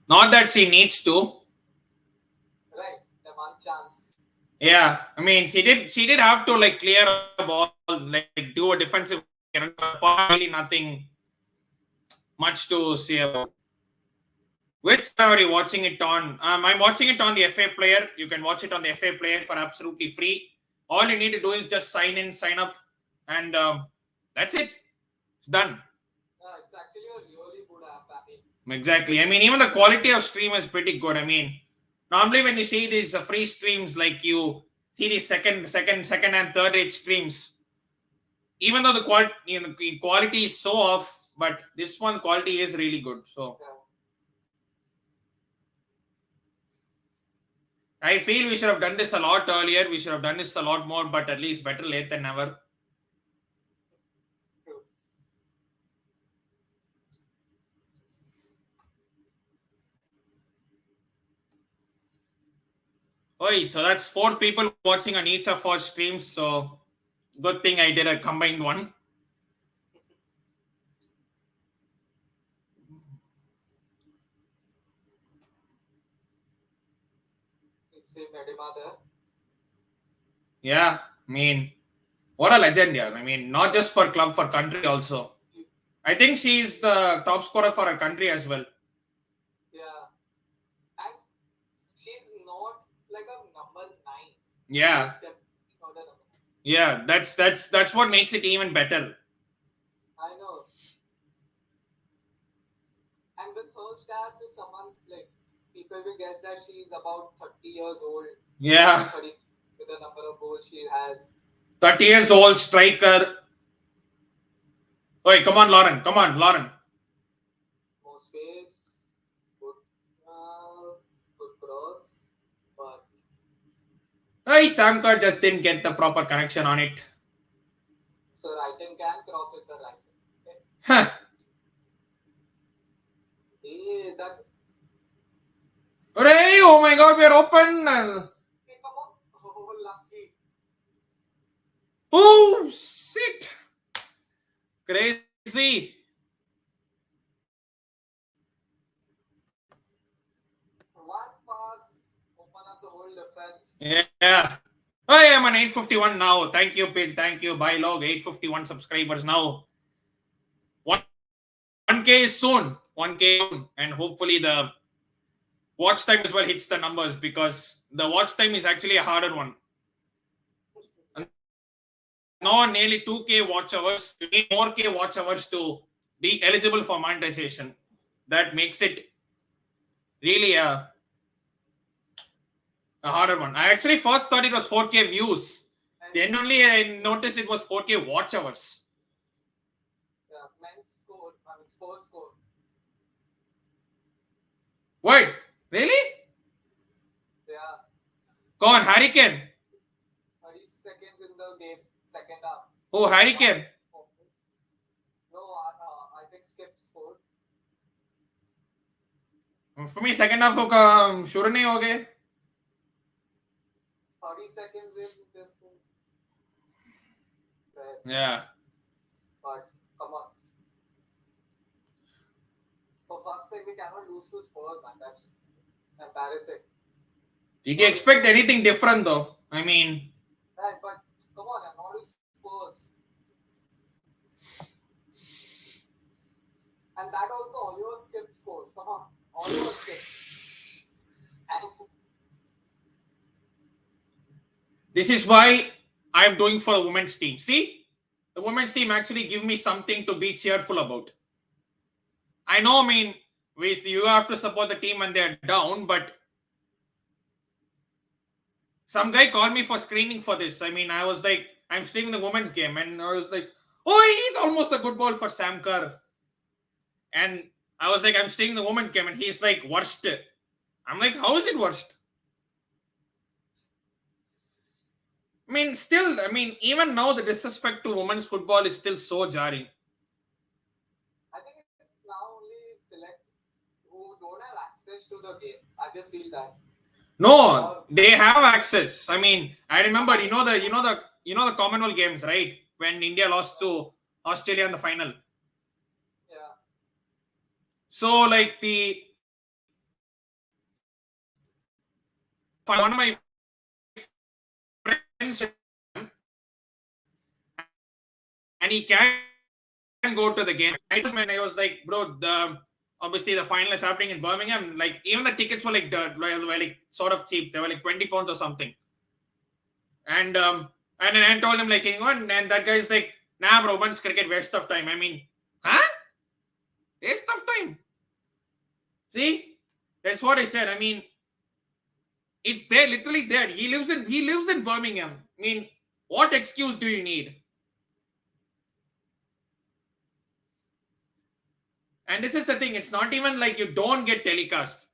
not that she needs to.
Right, the one chance.
Yeah, I mean she did have to like clear a ball, like do a defensive work, and really nothing much to say about. Which are you watching it on? I'm watching it on the FA Player. You can watch it on the FA Player for absolutely free. All you need to do is just sign in, sign up, and that's it. It's done.
Yeah, it's actually a really good app. I mean,
Exactly. I mean, even the quality of stream is pretty good. I mean, normally when you see these free streams, like you see these second and third rate streams, even though the quality is so off, but this one quality is really good. So
yeah.
I feel we should have done this a lot earlier. We should have done this a lot more, but at least better late than never.
True.
Oi, so that's 4 people watching on each of our streams. So good thing I did a combined one.
It's a Medima there.
Yeah, I mean, what a legend, yeah. I mean, not just for club, for country also. I think she's the top scorer for her country as well.
Yeah. And she's not like a number 9.
Yeah.
She's definitely not a number 9.
Yeah, that's what makes it even better.
I know. And with her stats, if someone's like, people will guess that she's about 30 years old.
Yeah.
30 with the number of goals she has.
30 years old striker. Oi, come on, Lauren. Come on, Lauren.
More space. Good, good cross. But
Hey, Samka just didn't get the proper connection on it.
so Wrighton can cross it the right way.
Huh.
Hey, that.
Hey, oh my god, we're open.
Hey, come on. Oh, lucky.
Oh, shit. Crazy.
One pass, open up the whole defense.
Yeah. I am on 851 now. Thank you, Pig. Thank you. Bye, log. 851 subscribers now. 1K is soon. 1K soon. And hopefully the watch time as well hits the numbers, because the watch time is actually a harder one. Now nearly 2K watch hours. You need more K watch hours to be eligible for monetization. That makes it really a harder one. I actually first thought it was 4K views. Then only I noticed it was 4K watch hours.
Yeah, men's score. I mean, score.
What? Really?
Yeah.
Go on, Hurricane.
30 seconds in the game, second half.
Oh, Hurricane.
No, I think Skip scored.
For me, second half का sure नहीं हो गए.
30 seconds in this game.
Yeah.
But come on. For fuck's sake, we cannot lose to Spurs, man. That's embarrassing.
Did you expect anything different though? I mean,
Right, but come on, I'm not to Spurs. And that also all your Skip scores. Come on, all your Skip.
this is why I'm doing for the women's team. See, the women's team actually give me something to be cheerful about. I know, I mean, you have to support the team when they're down, but some guy called me for screening for this. I mean, I was like, I'm streaming the women's game, and I was like, oh, he's almost a good ball for Sam Kerr. And I was like, I'm streaming the women's game, and he's like, worst. I'm like, how is it worst? I mean, still, I mean, even now, the disrespect to women's football is still so jarring.
I think it's now only select who don't have access to the game. I just feel that.
No, they have access. I mean, I remember, you know the Commonwealth Games, right? When India lost to Australia in the final.
Yeah.
So, like one of my friends, and he can go to the game. I told him, and I was like, bro, obviously the final is happening in Birmingham. Like, even the tickets were like like sort of cheap. They were like 20 pounds or something. And then I told him, like, you know, and that guy's like, nah, bro, women's cricket, waste of time. I mean, huh? Waste of time. See, that's what I said. I mean, it's there, literally there. He lives in Birmingham. I mean, what excuse do you need? And this is the thing. It's not even like you don't get telecast.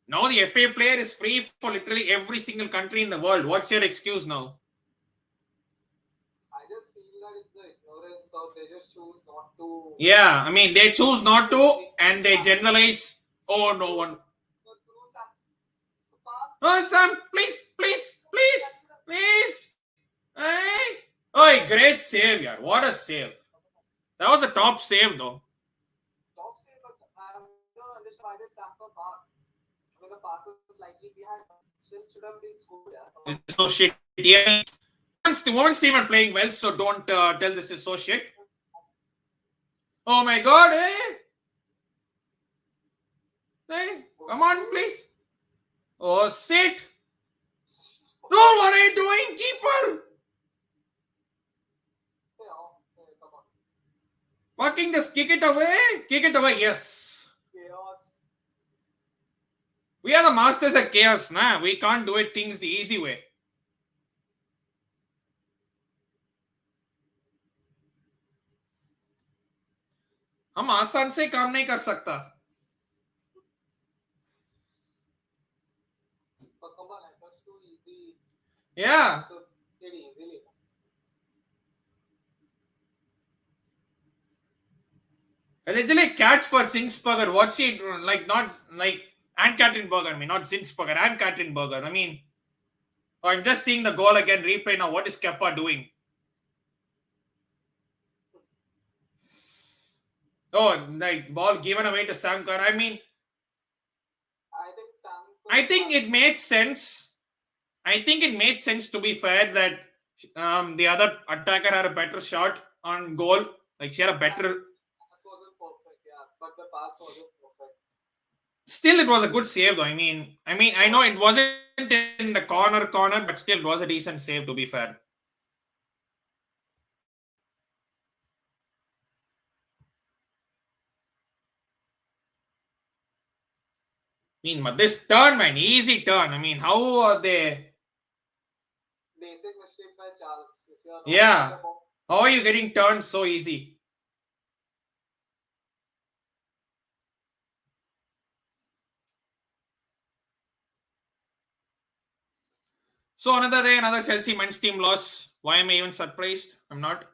Now the FA player is free for literally every single country in the world. What's your excuse now?
I just feel that it's the ignorance, or they just choose not to.
Yeah, I mean, they choose not to, and they generalize. Oh, no one. Oh, Sam, please, please, please, please. Hey. Oh, great save, yeah. What a save. That was a top save, though.
Top save, but I don't understand why did Stamford pass. I mean, the pass is slightly behind, but still should have been scored. Yeah, come on.
This is so shit. Yeah. Women's team are playing well, so don't tell this is so shit. Oh my god, hey. Hey, come on, please. Oh, sit. No, what are you doing, keeper?
Come on.
Fucking just kick it away. Kick it away, yes.
Chaos.
We are the masters at chaos, nah. We can't do it things the easy way. हम आसान से काम नहीं कर सकता.
But come on, it was too easy.
Yeah.
So did easily.
Literally catch for Zinsberger. What's she like? Not like Anne Catherine Berger. I mean, not Zinsberger. Anne Catherine Berger. I mean, I'm just seeing the goal again. Replay now. What is Kepa doing? Oh, like ball given away to Sam Kerr. I mean, I think it made sense. I think it made sense, to be fair, that the other attacker had a better shot on goal. Like she had a better.
Pass wasn't perfect, yeah, but the pass wasn't perfect.
Still, it was a good save, though. I know it wasn't in the corner, but still, it was a decent save, to be fair. But this turn, man, easy turn. I mean, how are they?
Basic mistake by Charles. If you're not
Yeah. How are you getting turned so easy? So another day, another Chelsea men's team loss. Why am I even surprised? I'm not.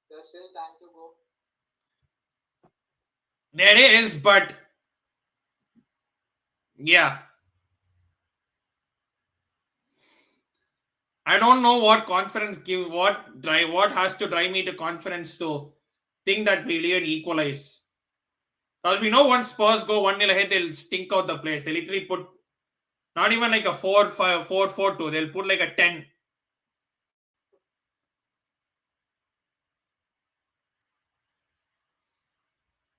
There's still time to go.
There is, but yeah. I don't know what confidence what has to drive me to confidence to think that we'll even equalize. Because we know once Spurs go 1-0 ahead, they'll stink out the place. They literally put not even like a 4-5, 4-4-2. They'll put like a 10.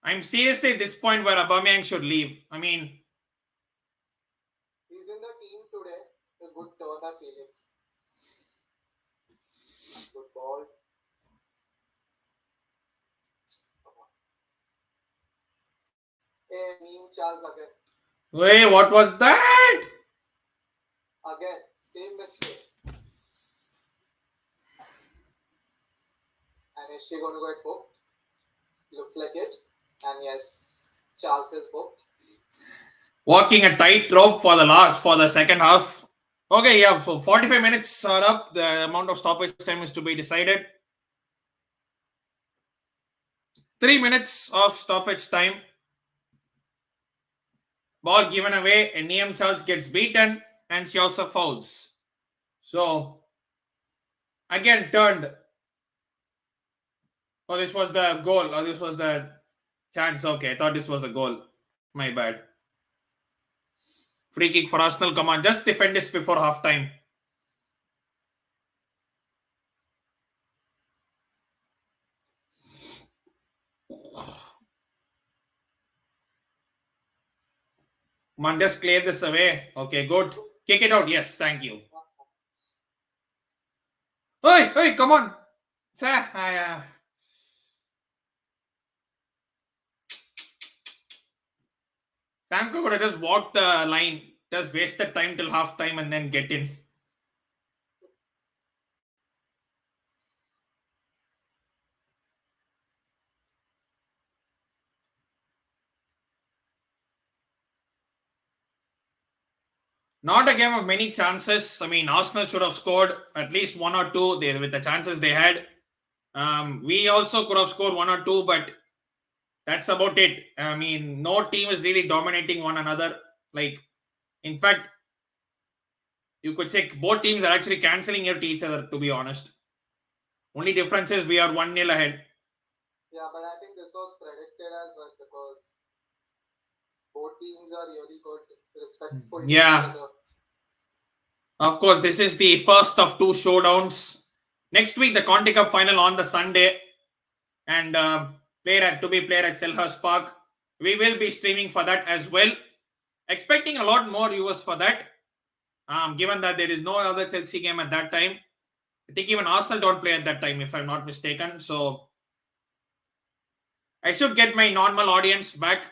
I'm seriously at this point where Aubameyang should leave. I mean,
he's in the team today. A good turn by Felix. Good ball. Come on. Hey, mean Charles again.
wait, what was that?
Again, same mistake. And is she going to get booked? Looks like it. And yes, Charles is booked.
Walking a tightrope for the second half. Okay, yeah, so 45 minutes are up. The amount of stoppage time is to be decided. 3 minutes of stoppage time. Ball given away, and Liam Charles gets beaten, and she also fouls. So, again turned. Oh, this was the goal. Oh, this was the chance. Okay, I thought this was the goal. My bad. Free kick for Arsenal. Come on, just defend this before halftime. Come on, just clear this away. Okay, good. Kick it out. Yes, thank you. Hey, come on. Sam could have just walked the line, just wasted time till half time and then get in. Not a game of many chances. I mean, Arsenal should have scored at least one or two with the chances they had. We also could have scored one or two, but that's about it. I mean, no team is really dominating one another. Like, In fact, you could say both teams are actually cancelling out each other, to be honest. Only difference is we are 1-0 ahead.
Yeah, but I think this was predicted as well because both teams are really good, respectful to each
Yeah.
other.
Of course, this is the first of two showdowns. Next week, the Conti Cup final on the Sunday, and to be played at Selhurst Park. We will be streaming for that as well. Expecting a lot more viewers for that. Given that there is no other Chelsea game at that time. I think even Arsenal don't play at that time, if I'm not mistaken. So I should get my normal audience back,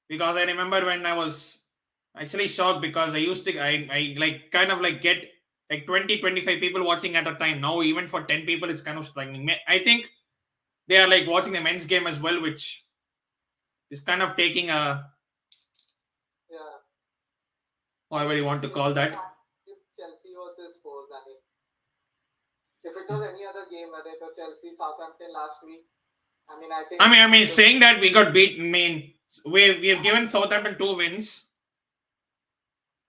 because I remember when I was actually shocked, because I like kind of like get like 20-25 people watching at a time. Now even for 10 people it's kind of struggling. I think they are like watching the men's game as well, which is kind of taking a,
Yeah.
whatever you want to call that.
If Chelsea versus Spurs, I mean, if it was any other game, whether it was Chelsea, Southampton last week, I mean,
saying that we got beat, we have given Southampton 2 wins.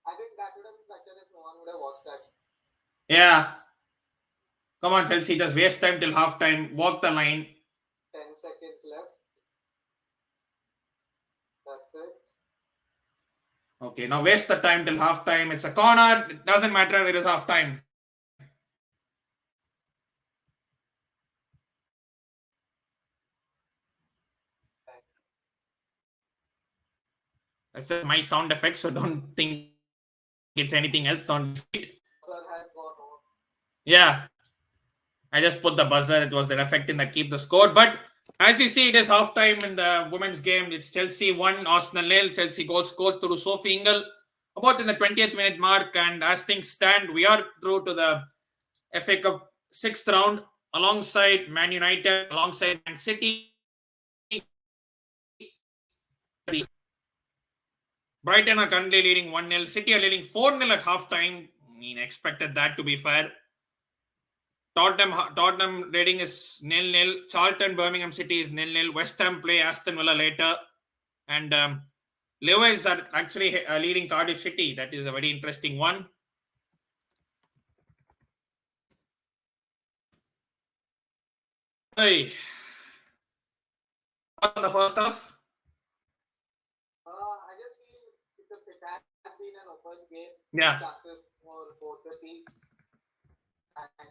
I think that would have been better if no one would have watched that.
Yeah. Come on, Chelsea, just waste time till half time. Walk the line.
10 seconds left. That's it.
Okay, now waste the time till half time. It's a corner. It doesn't matter. It is half time. That's just my sound effect, so don't think it's anything else. Don't.
Sir has gone on.
Yeah. I just put the buzzer. It was the effect in that keep the score. But as you see, it is half time in the women's game. It's Chelsea 1, Arsenal 0. Chelsea goal scored through Sophie Ingle about in the 20th minute mark. And as things stand, we are through to the FA Cup 6th round alongside Man United, alongside Man City. Brighton are currently leading 1-0. City are leading 4-0 at half time. I mean, expected that, to be fair. Tottenham Reading is 0-0. Charlton Birmingham City is 0-0. West Ham play Aston Villa later. And Lewis are actually leading Cardiff City. That is a very interesting one. Hey. On the first half?
I just feel it has been an open game.
Yeah.
Chances for both the teams. And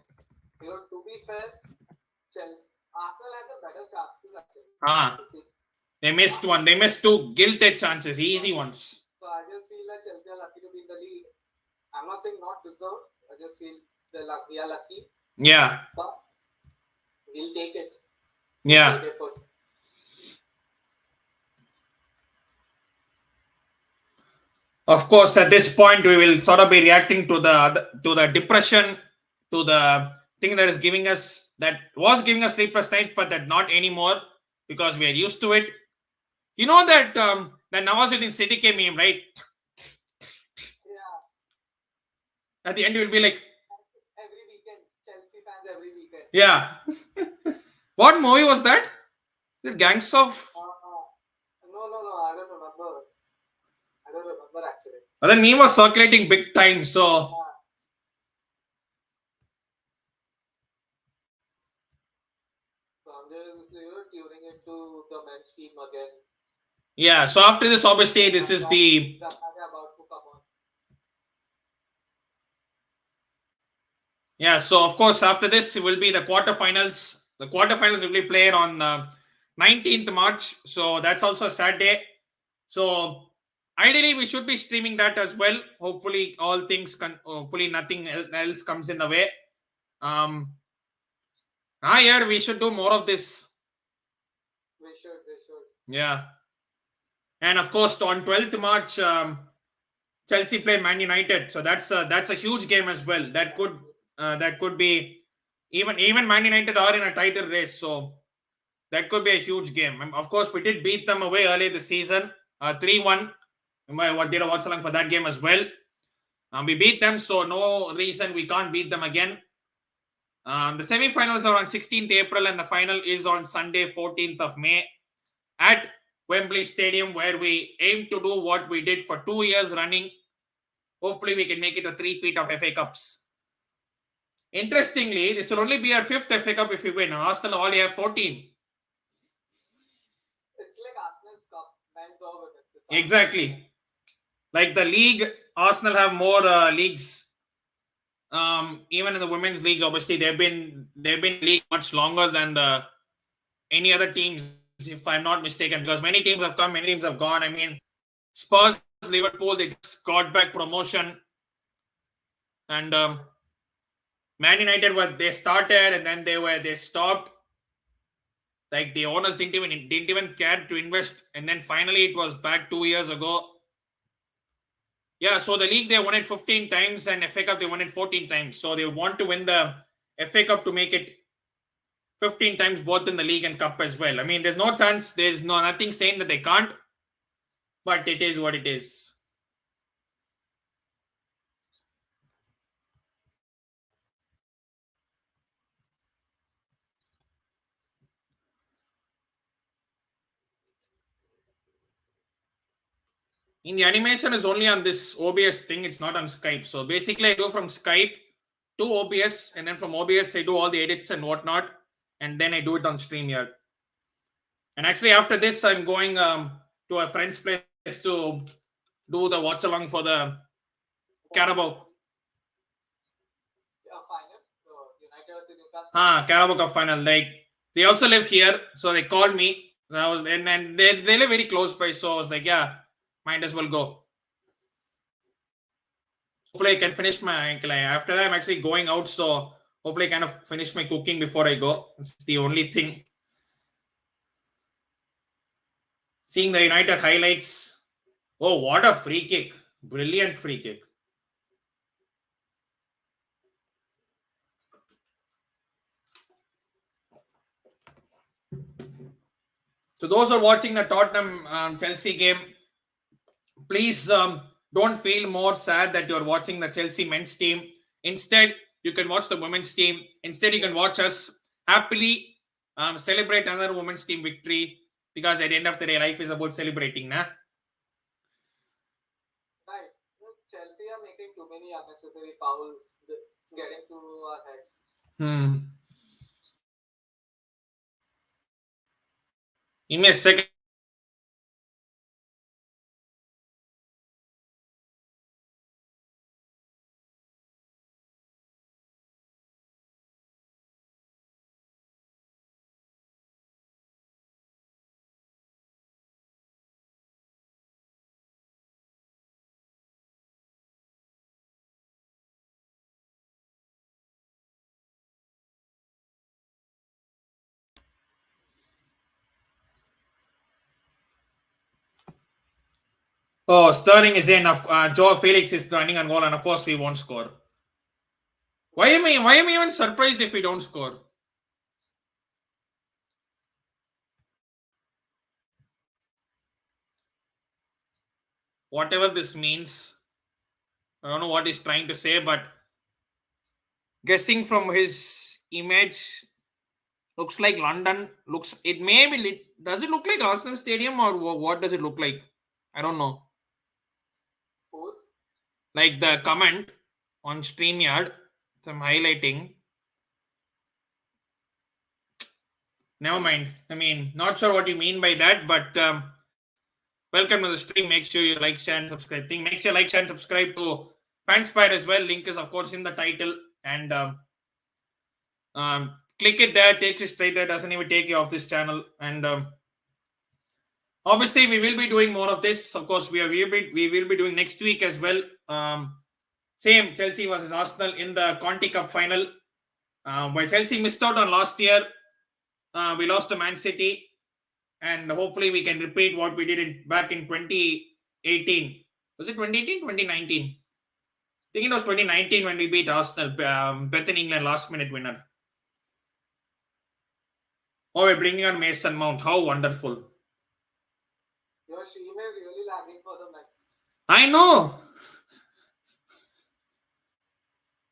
to be fair, Arsenal had the better chances actually.
They missed one. They missed 2 guilted chances, easy ones.
So I just feel that Chelsea are lucky to be in the lead. I'm not saying not deserved. I just feel we are lucky.
Yeah.
But we'll take it.
Yeah.
Take it first.
Of course, at this point, we will sort of be reacting to the depression, to the thing that was giving us sleepless nights, but that not anymore, because we are used to it. You know that the Nawazuddin Siddiqui meme, right?
Yeah.
At the end, it will be like
every weekend, Chelsea fans every weekend.
Yeah. What movie was that? The Gangs of.
No, I don't remember. I don't remember actually.
But the meme was circulating big time, so.
So I'm just tuning into the men's team again.
Yeah, so after this, obviously, this is the.
About to come on.
Yeah, so of course, after this, it will be the quarterfinals. The quarterfinals will be played on 19th March. So that's also a Saturday. So ideally, we should be streaming that as well. Hopefully, hopefully nothing else comes in the way. Yeah, we should do more of this.
We should.
Yeah. And of course, on 12th March, Chelsea play Man United. So that's a huge game as well. That could be even Man United are in a title race. So that could be a huge game. And of course, we did beat them away early this season, 3-1. What did a Watchalong for that game as well. We beat them, so no reason we can't beat them again. The semi-finals are on 16th April and the final is on Sunday, 14th of May at Wembley Stadium, where we aim to do what we did for 2 years running. Hopefully, we can make it a three-peat of FA Cups. Interestingly, this will only be our fifth FA Cup if we win. Arsenal only have 14.
It's like Arsenal's cup, men's or women's. It's
Exactly. Like the league, Arsenal have more leagues. Even in the women's leagues, obviously they've been in the league much longer than the any other teams, if I'm not mistaken, because many teams have come, many teams have gone. I mean, Spurs, Liverpool, they just got back promotion, and Man United they started and then they stopped. Like the owners didn't even care to invest, and then finally it was back 2 years ago. Yeah, so the league they won it 15 times and FA Cup they won it 14 times. So they want to win the FA Cup to make it 15 times both in the league and cup as well. I mean, there's no chance. There's nothing saying that they can't, but it is what it is. In the animation is only on this OBS thing. It's not on Skype. So basically, I do from Skype to OBS, and then from OBS I do all the edits and whatnot, and then I do it on StreamYard. And actually, after this, I'm going to a friend's place to do the watch along for the Carabao.
Final, United versus Newcastle.
Carabao Cup final. Like they also live here, so they called me. And they live very close by, so I was like, yeah, might as well go. Hopefully, I can finish my. After that, I'm actually going out, so hopefully, I kind of finish my cooking before I go. It's the only thing. Seeing the United highlights. Oh, what a free kick! Brilliant free kick. So those who are watching the Tottenham Chelsea game, please don't feel more sad that you're watching the Chelsea men's team. Instead, you can watch the women's team. Instead, you can watch us happily celebrate another women's team victory, because at the end of the day, life is about celebrating, nah?
Right. Chelsea are making too many unnecessary fouls. It's getting to our heads.
Give me a second. Oh, Sterling is in. Joe Felix is running on goal, and of course we won't score. Why am I even surprised if we don't score? Whatever this means, I don't know what he's trying to say, but guessing from his image, looks like London. It may be. Does it look like Arsenal Stadium, or what does it look like? I don't know.
Who's?
Like the comment on StreamYard, I'm highlighting. Never mind. I mean, not sure what you mean by that, but welcome to the stream. Make sure you like, share, and subscribe. Make sure you like, share, and subscribe to Fanspire as well. Link is, of course, in the title. And click it there. Takes you straight there. Doesn't even take you off this channel. And obviously, we will be doing more of this. Of course, we will be doing next week as well. Same Chelsea versus Arsenal in the Conti Cup final. While Chelsea missed out on last year, we lost to Man City. And hopefully we can repeat what we did back in 2018. Was it 2018? 2019? I think it was 2019 when we beat Arsenal. Beth in England last minute winner. Oh, we're bringing on Mason Mount. How wonderful.
Your stream is really lagging for the next.
I know.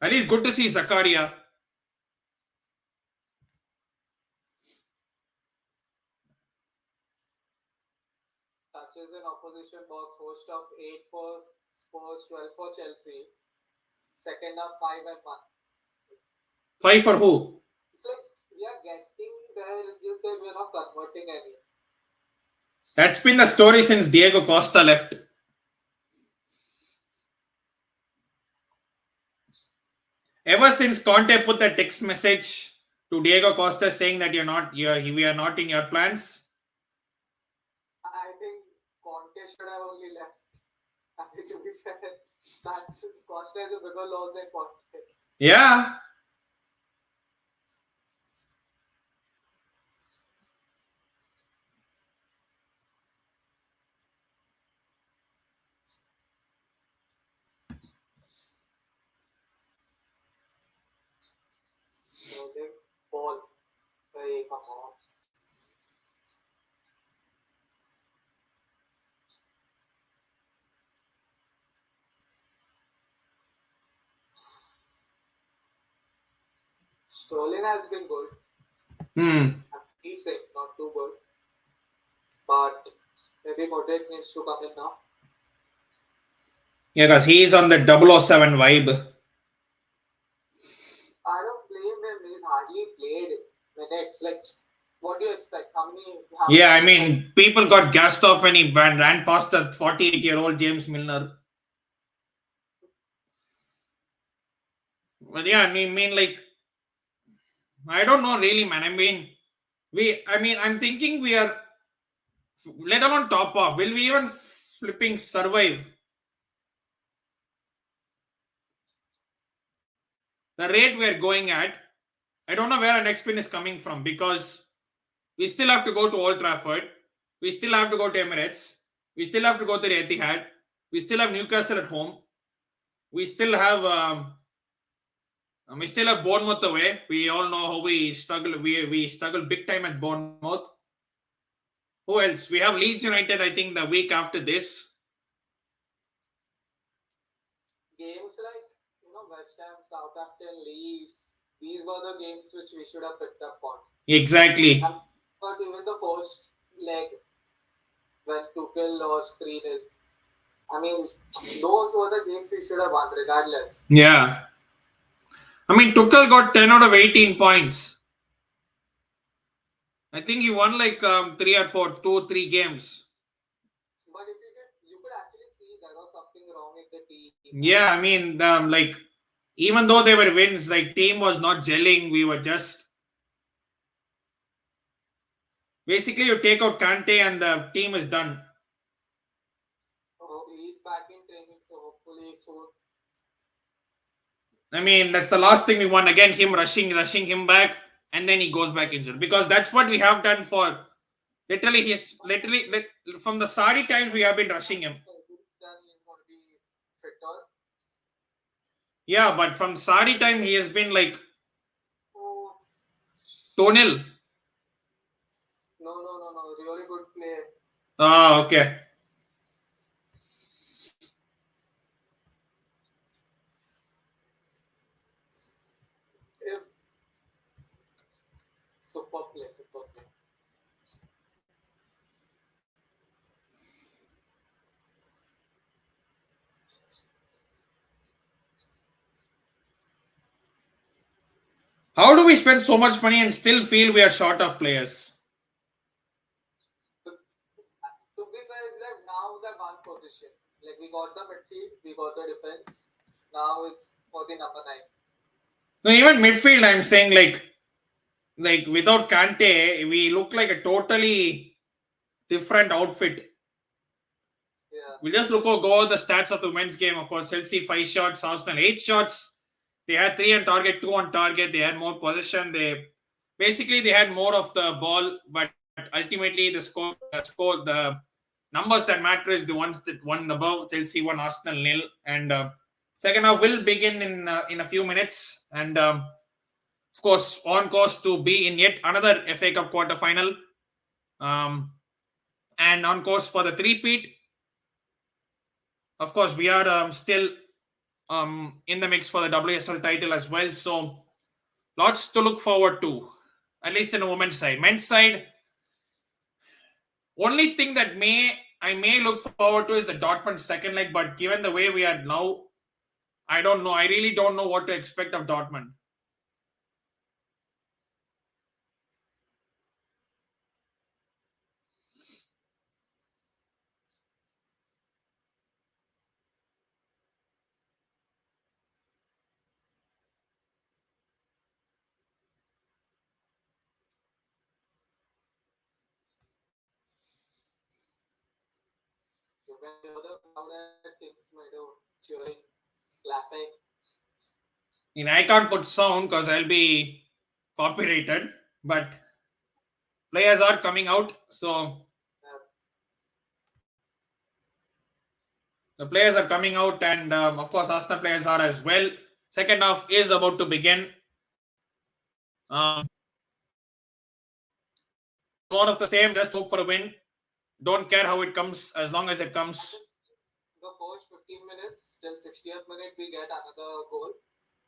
At least good to see Zakaria.
matches in opposition box. First half 8 for Spurs, 12 for Chelsea. Second half 5 and 1.
5 for who?
It's like we are getting there, just that we're not converting any.
That's been the story since Diego Costa left. Ever since Conte put that text message to Diego Costa saying that we are not in your plans.
I think Conte should have only left. I mean, to be fair, that's Costa is a bigger loss than Conte.
Yeah.
Sterling, ball. Hey, come on. Sterling has been good. Decent, not too good. But maybe Modric needs to come in now.
Yeah, because he is on the 007 vibe.
I don't blame him. He's hardly played minutes. Like, what do you expect? How many?
Yeah, I mean, people got gassed off when he ran past the 48-year-old James Milner. But yeah, I mean, like, I don't know really, man. I'm thinking we are, let alone top off. Will we even flipping survive? The rate we're going at, I don't know where our next win is coming from, because we still have to go to Old Trafford. We still have to go to Emirates. We still have to go to the Etihad. We still have Newcastle at home. We still have Bournemouth away. We all know how we struggle. We struggle big time at Bournemouth. Who else? We have Leeds United, I think, the week after this.
Games like, West Ham, Southampton, Leeds, these were the games which we should have picked up on.
Exactly.
But even the first leg, when Tuchel lost 3-0, I mean, those were the games we should have won regardless.
Yeah. I mean, Tuchel got 10 out of 18 points. I think he won like 3 or 4, 2 or 3 games.
But if you could actually see there was something wrong in the team.
Yeah, I mean, like, even though they were wins, like, team was not gelling. We were just, basically, you take out Kante and the team is done.
Oh, he's back in training, so hopefully soon.
I mean, that's the last thing we want. Again, him rushing him back, and then he goes back injured. Because that's what we have done for literally from the Saudi times we have been rushing him.
So he's done, he's going to be fitter.
Yeah, but from Saudi time he has been like 2-0.
No. Really good play.
Ah, okay.
Super play.
How do we spend so much money and still feel we are short of players?
To be fair, it's like now the one position. Like we got the midfield, we got the defense. Now it's for the number 9.
No, even midfield, I'm saying like without Kante, we look like a totally different outfit.
Yeah.
We just go over the stats of the women's game. Of course, Chelsea 5 shots, Arsenal 8 shots. They had 3 on target, 2 on target. They had more possession. They had more of the ball, but ultimately the numbers that matter is the ones that won above. Chelsea 1, Arsenal 0, and second half will begin in a few minutes, and of course on course to be in yet another FA Cup quarter final, and on course for the three-peat. Of course, we are still in the mix for the WSL title as well. So lots to look forward to, at least in the women's side. Men's side, only thing that I may look forward to is the Dortmund second leg, but given the way we are now, I don't know. I really don't know what to expect of Dortmund.
You can hear the crowd at Kingsmeadow cheering, clapping.
I can't put sound because I'll be copyrighted, but players are coming out. So the players are coming out, and of course, Arsenal players are as well. Second half is about to begin. One of the same, just hope for a win. Don't care how it comes, as long as it comes.
The first 15 minutes till 60th minute, we get another goal,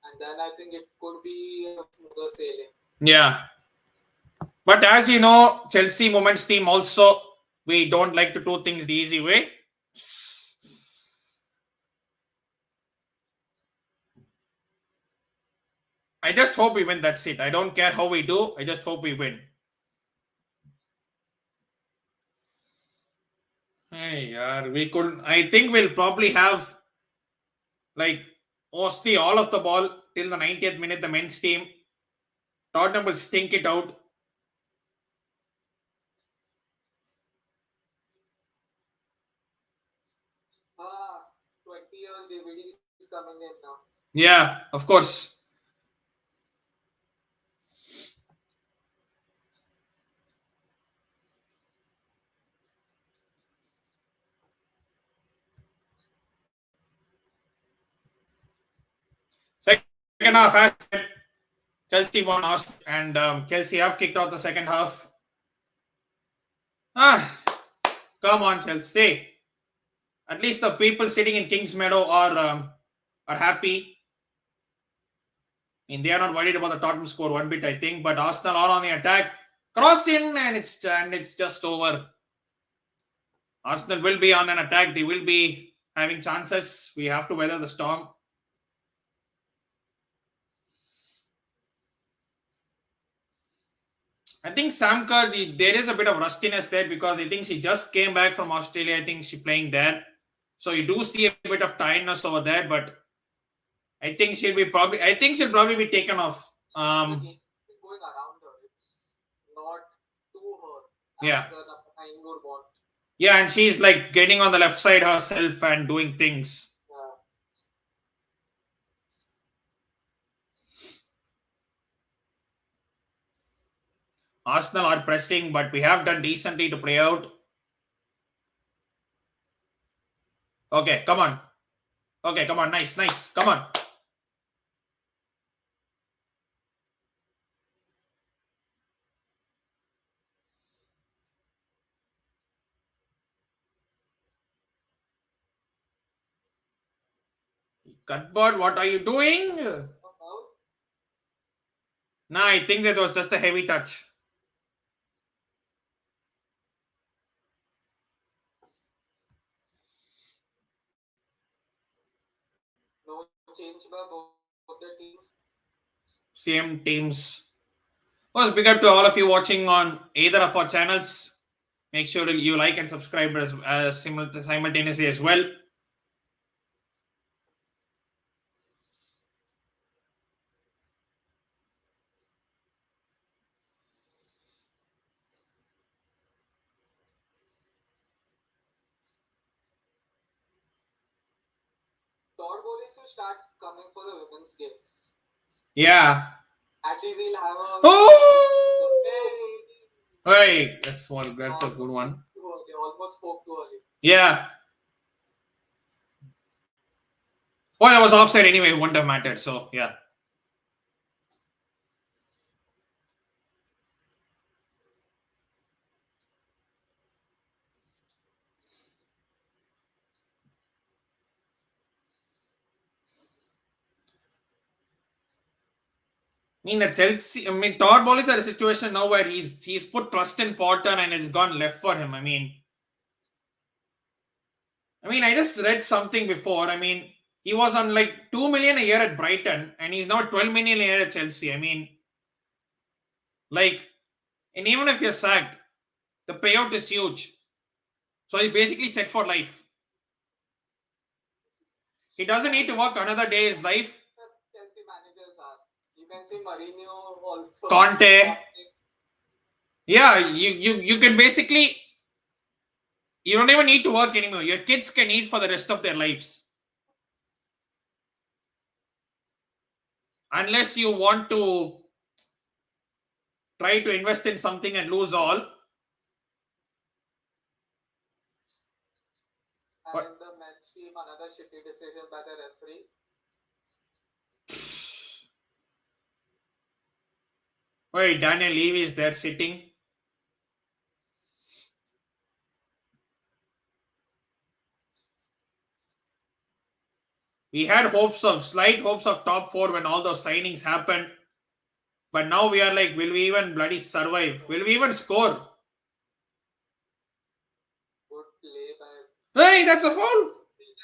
and then I think it could be a smoother sailing.
Yeah. But as you know, Chelsea Women's team also, we don't like to do things the easy way. I just hope we win. That's it. I don't care how we do. I just hope we win. Hey, we could. I think we'll probably have like mostly all of the ball till the 90th minute. The men's team, Tottenham will stink it out.
Ah, 20 years DVD is coming in now.
Yeah, of course. Second half has Chelsea won last, and Chelsea have kicked off the second half. Ah, come on, Chelsea. At least the people sitting in Kingsmeadow are happy. I mean, they are not worried about the Tottenham score one bit, I think. But Arsenal are on the attack, cross in, and it's just over. Arsenal will be on an attack. They will be having chances. We have to weather the storm. I think Sam Kerr, there is a bit of rustiness there because I think she just came back from Australia. I think she's playing there. So you do see a bit of tiredness over there, but I think she'll probably be taken off.
The game is going around her. It's not to her
Yeah.
as an underlying would want.
Yeah, and she's like getting on the left side herself and doing things. Arsenal are pressing, but we have done decently to play out. Okay, come on. Okay, come on. Nice, nice. Come on. Cuthbert, what are you doing? Nah, I think that was just a heavy touch.
No change by both the teams.
Same teams. Was big up to all of you watching on either of our channels. Make sure you like and subscribe as simultaneously as well.
Todd Bowley should start coming for the women's games.
Yeah.
At least he'll have a.
Oh! Hey, that's a good one.
They almost spoke too early.
Yeah. Well, I was offside anyway. Wouldn't have mattered. So yeah. Todd Bowley is at a situation now where he's put trust in Potter and it's gone left for him. I mean, I mean, I just read something before. I mean, he was on like 2 million a year at Brighton and he's now 12 million a year at Chelsea. I mean, like, and even if you're sacked, the payout is huge. So he's basically set for life. He doesn't need to work another day his life.
Chelsea managers are. You can see Mourinho also.
Conte. Yeah, you can basically, you don't even need to work anymore. Your kids can eat for the rest of their lives. Unless you want to try to invest in something and lose all.
And in the men's team, another shitty decision by the referee.
Wait, Daniel Levy is there sitting. We had slight hopes of top 4 when all those signings happened. But now we are like, will we even bloody survive? Will we even score?
Good play by.
Hey, that's a foul.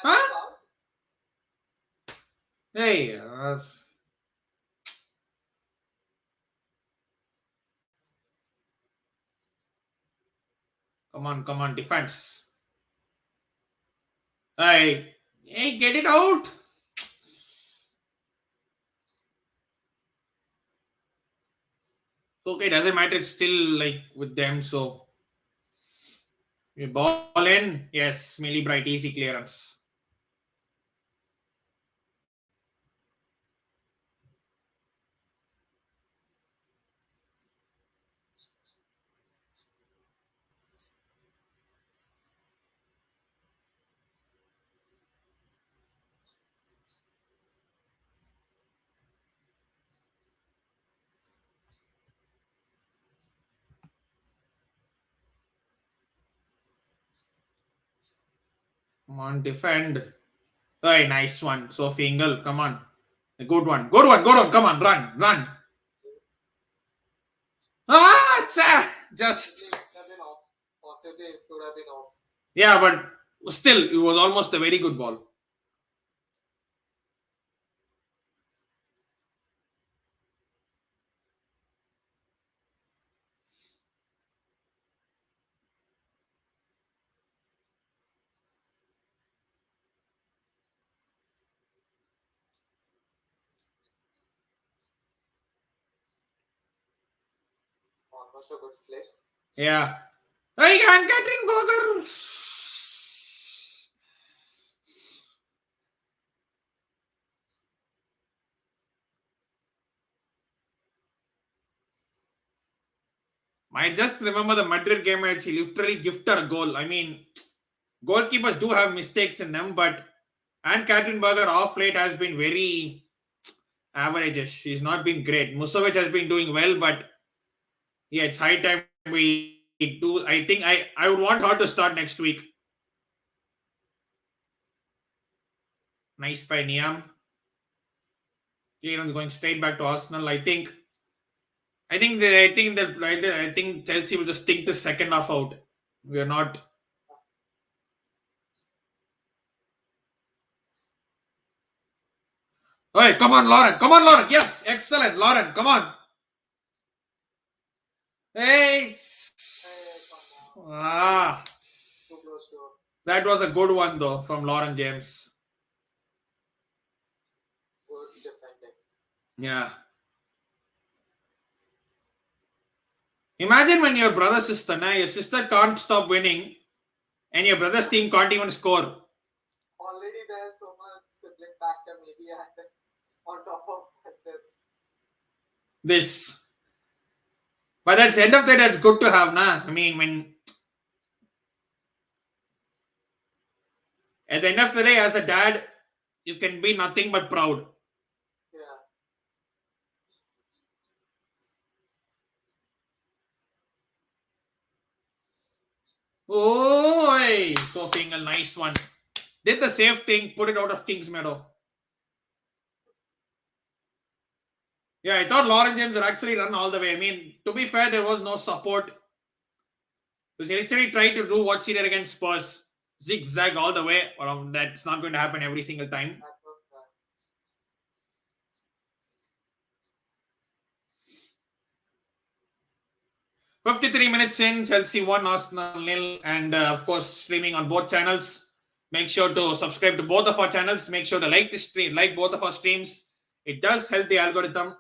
Huh? Hey. Come on, defense. Hey, get it out. Okay, doesn't matter. It's still like with them. So we ball in. Yes, Millie Bright, easy clearance. Come on, defend. Hey, nice one. Sophie Engel, come on. A good one. Good one. Come on, run. Just.
It would have been off. Possibly it would have been off.
Yeah, but still, it was almost a very good ball.
Almost a good flick.
Yeah. Hey, and Catherine Berger. I just remember the Madrid game where she literally gifted her a goal. I mean, goalkeepers do have mistakes in them, but Anne Catherine Berger off late has been very average. She's not been great. Musovic has been doing well, but yeah, it's high time we do. I think I would want her to start next week. Nice by Niam. Clearance going straight back to Arsenal. I think Chelsea will just think the second half out. We are not. Hey, come on, Lauren. Yes, excellent, Lauren. Come on. Hey.
Too close to.
That was a good one though from Lauren James.
Good defending.
Yeah. Imagine when your your sister can't stop winning, and your brother's team can't even score.
Already there's so much sibling factor maybe and on top of
This. But at the end of the day, that's good to have, nah. I mean, when at the end of the day, as a dad, you can be nothing but proud.
Yeah.
Oh, hey, Sophie Engel, nice one. Did the safe thing, put it out of Kingsmeadow. Yeah, I thought Lauren James would actually run all the way. I mean, to be fair, there was no support. Because he literally tried to do what she did against Spurs. zigzag all the way. That's not going to happen every single time.
That was that.
53 minutes in, Chelsea 1, Arsenal 0, and of course, streaming on both channels. Make sure to subscribe to both of our channels. Make sure to like the stream, like both of our streams. It does help the algorithm.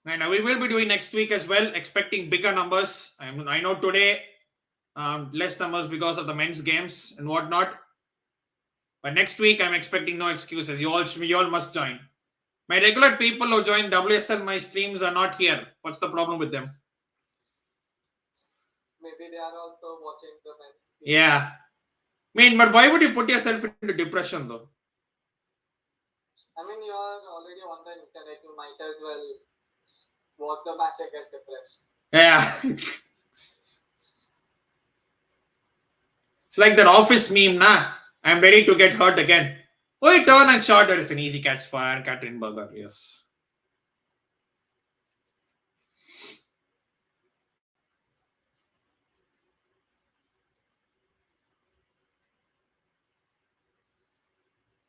And we will be doing next week as well, expecting bigger numbers. I know today less numbers because of the men's games and whatnot. But next week, I'm expecting no excuses. You all must join. My regular people who join WSL, my streams are not here. What's the problem with them?
Maybe they are also watching the men's team.
Yeah. But why would you put yourself into depression though?
I mean, you are already on the internet. You might as well watch the match and get depressed.
Yeah. It's like that office meme, nah. I'm ready to get hurt again. Oh, he turn and shot. It's an easy catch for Catherine Berger. Yes.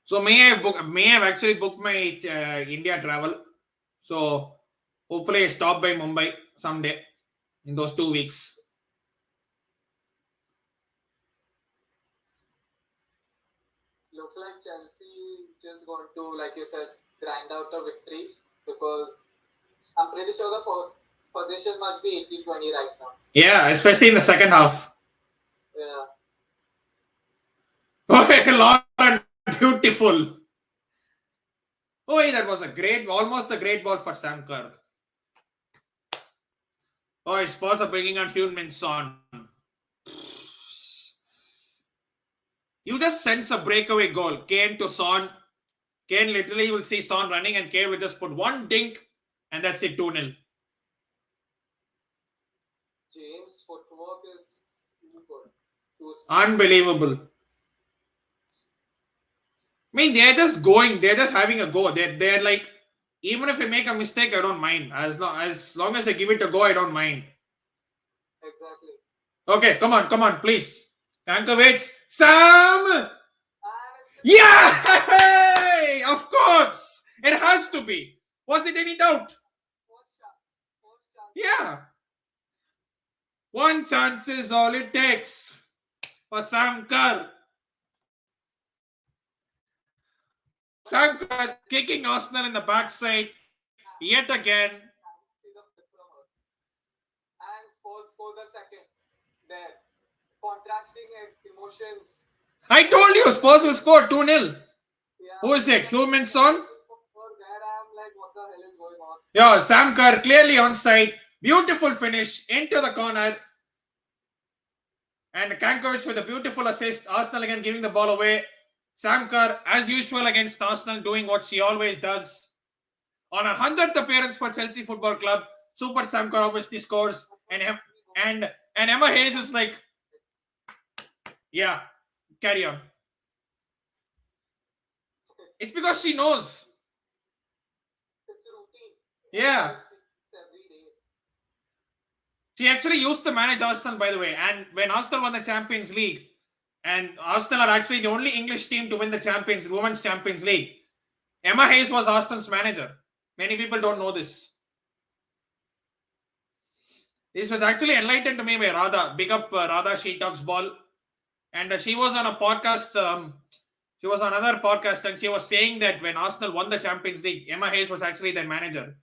So may I have actually booked my India travel. So hopefully I stop by Mumbai someday in those 2 weeks.
Looks like Chelsea is just going to, like you said, grind out a victory because I'm pretty sure the position must be 80-20 right now.
Yeah, especially in the second half.
Yeah.
Oh, Lauren, beautiful. Oh, that was almost a great ball for Sam Kerr. Oh, Spurs are bringing on Heung-min Son. You just sense a breakaway goal. Kane to Son. Kane literally will see Son running and Kane will just put one dink and that's it, 2-0.
James' footwork is too good.
Unbelievable. They're just going. They're just having a go. They're like, even if I make a mistake, I don't mind. As long as I give it a go, I don't mind.
Exactly.
Okay, come on, please. Kankovic, Sam! Yeah! Of course! It has to be. Was it any doubt?
First chance.
Yeah. One chance is all it takes for Sam Kerr. Sam Kerr kicking Arsenal in the backside yet again.
See the flip from her. And Spurs score the second. There. Contrasting emotions.
I told you Spurs will score 2-0.
Yeah.
Who is it? Heung-min Son?
There I am like, what the hell is going on?
Yeah, Sam Kerr clearly onside. Beautiful finish into the corner. And Kankovic with a beautiful assist. Arsenal again giving the ball away. Sam Kerr, as usual against Arsenal, doing what she always does. On her 100th appearance for Chelsea Football Club, Super Sam Kerr obviously scores. And Emma Hayes is like, yeah, carry on. It's because she knows.
It's routine.
Yeah.
It's every day.
She actually used to manage Arsenal, by the way. And when Arsenal won the Champions League, and Arsenal are actually the only English team to win the Women's Champions League, Emma Hayes was Arsenal's manager. Many people don't know this. This was actually enlightened to me by Radha. Big up Radha, She Talks Ball. And she was on a podcast. She was on another podcast and she was saying that when Arsenal won the Champions League, Emma Hayes was actually their manager.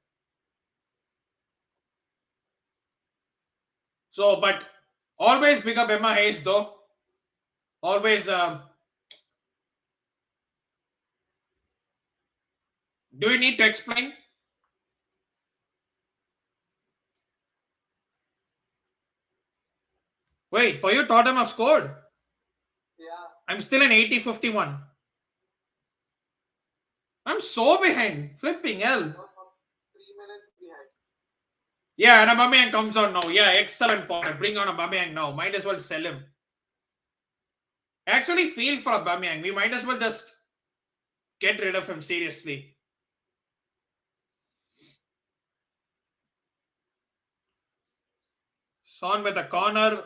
So, but always big up Emma Hayes though. Always. Do you need to explain? Wait, for you, Tottenham have scored.
Yeah.
I'm still in 80-51. I'm so behind. Flipping hell.
3 minutes behind.
Yeah, and Aubameyang comes on now. Yeah, excellent Potter. Bring on Aubameyang now. Might as well sell him. I actually feel for Aubameyang. We might as well just get rid of him seriously. Son with a corner.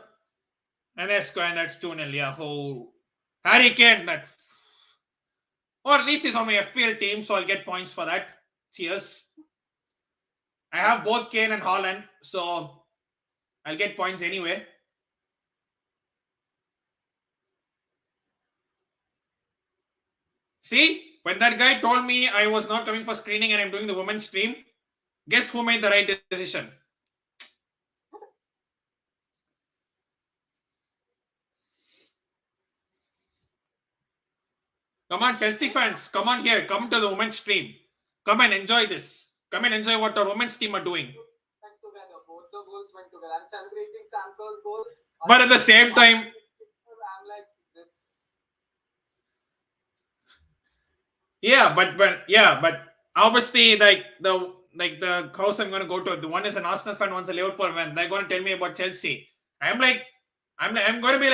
And that's 2-0. Yeah. Oh, Harry Kane. Or at least he's on my FPL team, so I'll get points for that. Cheers. I have both Kane and Holland, so I'll get points anyway. See, when that guy told me I was not coming for screening and I'm doing the women's stream, guess who made the right decision? Come on, Chelsea fans, come on here, come to the women's stream. Come and enjoy this. Come and enjoy what our women's team are doing.
Went together. Both the goals went together. I'm celebrating Sam Kerr's goal.
But at the same time,
I'm like this.
but obviously the house I'm gonna go to, the one is an Arsenal fan, one's a Liverpool fan. They're gonna tell me about Chelsea. I'm gonna be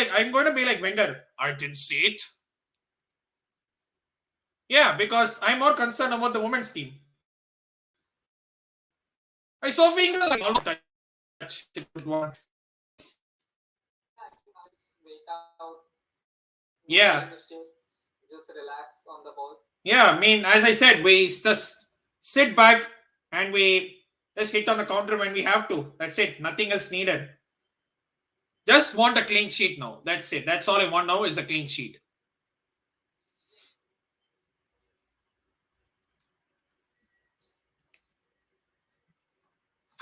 like Wenger. I didn't see it. Yeah, because I'm more concerned about the women's team. I saw finger like almost touch.
Wait out.
Yeah.
Mistakes. Just relax on the ball.
Yeah, I mean, as I said, we just sit back and we just hit on the counter when we have to. That's it. Nothing else needed. Just want a clean sheet now. That's it. That's all I want now is a clean sheet.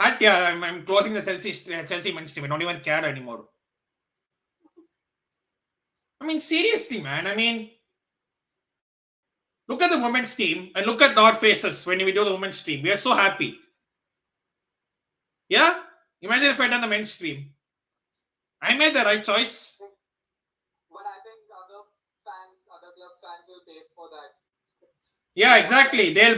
I'm closing the Chelsea men's team. I don't even care anymore. I mean, seriously, man. I mean, look at the women's team and look at our faces when we do the women's stream. We are so happy. Yeah? Imagine if I done the men's stream. I made the right choice.
But I think other club fans will pay for that.
Yeah, exactly. They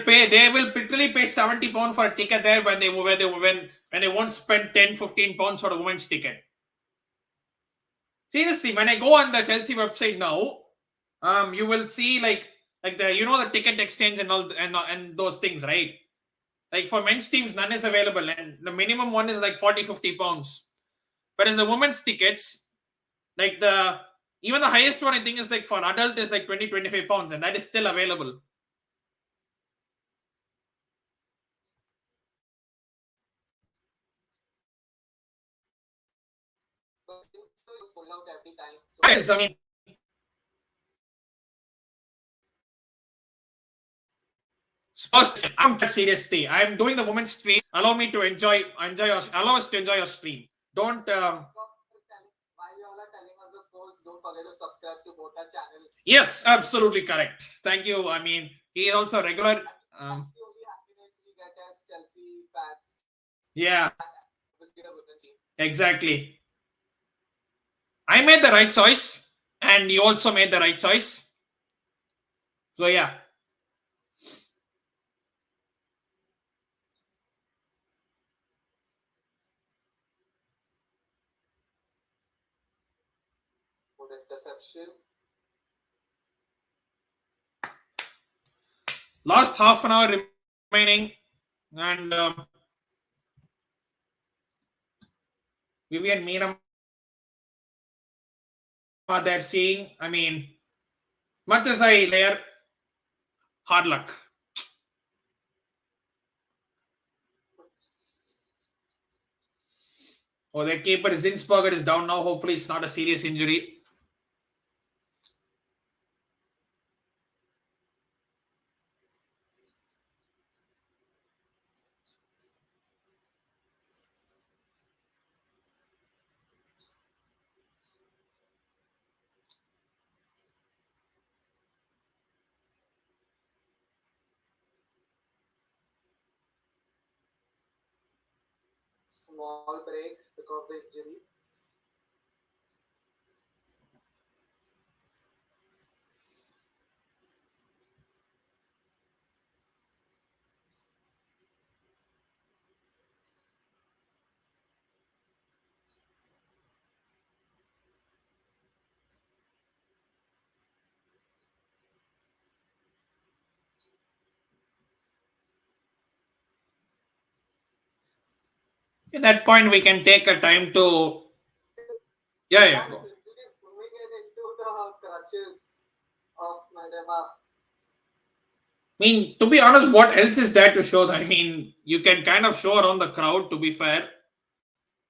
will literally pay £70 for a ticket there when they won't spend 10-15 pounds for a women's ticket. Seriously, when I go on the Chelsea website now, you will see like the ticket exchange and all and those things, right? Like for men's teams, none is available, and the minimum one is like 40-50 pounds. Whereas the women's tickets, like even the highest one I think is like for adult is like 20-25 pounds, and that is still available.
Sold out every time. So
Yes, I mean, I'm seriously. I'm doing the women's stream. Allow us to enjoy your stream. Don't.
while you all are telling us the scores, don't forget to subscribe to both our channels.
Yes, absolutely correct. Thank you. I mean, he is also regular.
That's the only happiness we get as Chelsea fans.
Yeah. Exactly. I made the right choice, and you also made the right choice. So yeah.
Good interception.
Last half an hour remaining, and Vivian Meadow they're seeing. I mean, much as I layer, hard luck. Oh, their keeper Zinsberger is down now. Hopefully, it's not a serious injury.
Small break because of the injury.
At that point, we can take a time to. Yeah, go.
touches of Meadow.
I mean, to be honest, what else is there to show? I mean, you can kind of show around the crowd, to be fair.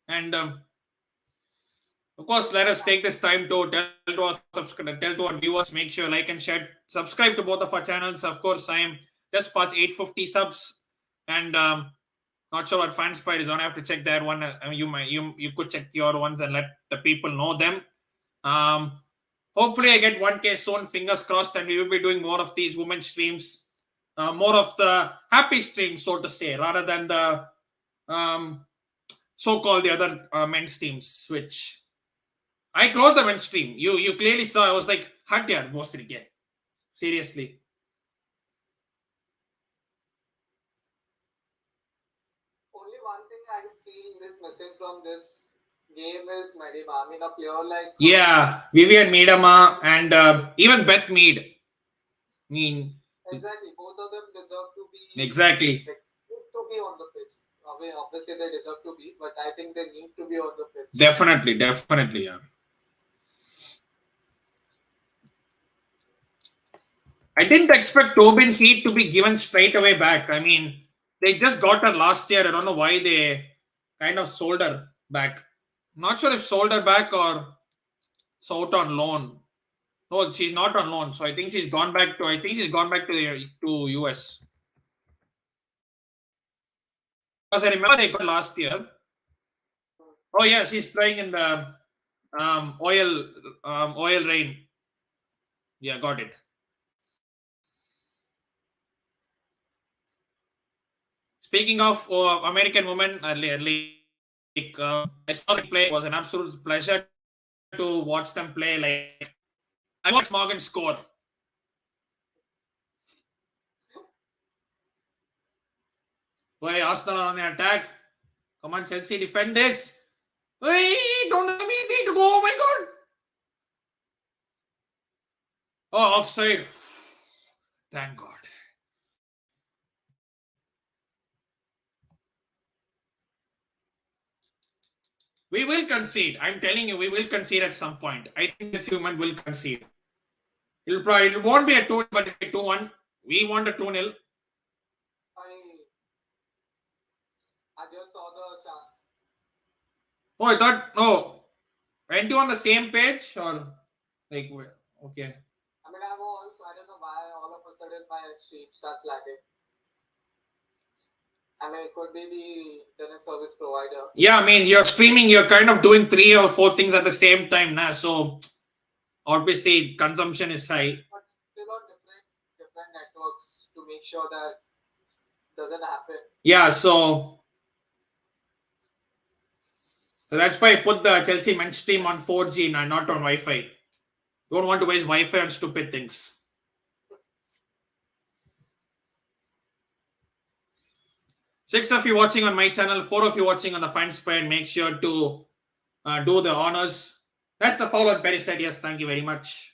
And of course, let us take this time to tell to our viewers, make sure like and share, subscribe to both of our channels. Of course, I am just past 850 subs, and not sure what Fanspire is on. I have to check their one. You could check your ones and let the people know them. Hopefully, I get 1K soon. Fingers crossed, and we will be doing more of these women streams, more of the happy streams, so to say, rather than the so-called the other men's teams, which I closed the men's stream. You clearly saw. I was like, "Hut yaar, boss rike." Seriously.
Only one thing I feel is missing from this game is Meadow. I mean, a player like
Yeah, Vivian Miedema and even Beth Mead. I mean,
exactly, both of them deserve to be
exactly.
like, need to be on the pitch. I mean, obviously they deserve to be, but I think they need to be on the pitch.
Definitely, yeah. I didn't expect Tobin Heat to be given straight away back. I mean, they just got her last year. I don't know why they kind of sold her back. Not sure if sold her back or sold on loan. No, she's not on loan. So I think she's gone back to. I think she's gone back to US. Because I remember they got last year. Oh yeah, she's playing in the oil rain. Yeah, got it. Speaking of American women, I saw them play. It was an absolute pleasure to watch them play. Like I watched Morgan score. Wait, Arsenal on the attack. Come on, Chelsea, defend this. Wait, don't let me see to go. Oh my god. Oh, offside. Thank God. We will concede. I'm telling you, we will concede at some point. I think this human will concede. It won't be a 2, but it'll be 2-1. We want a 2-0.
I just saw the chance.
Oh, I thought no. Weren't you on the same page or like okay?
I mean, I don't know why all of a sudden my stream starts lagging. I mean, it could be the internet service provider.
Yeah, I mean, you're streaming, you're kind of doing 3 or 4 things at the same time now. So obviously consumption is high.
But still on different networks to make sure that doesn't happen.
Yeah, so that's why I put the Chelsea men's stream on 4G now, not on Wi-Fi. Don't want to waste Wi-Fi on stupid things. 6 of you watching on my channel, 4 of you watching on the Fanspire. Make sure to do the honors. That's the foul on Perry said. Yes, thank you very much.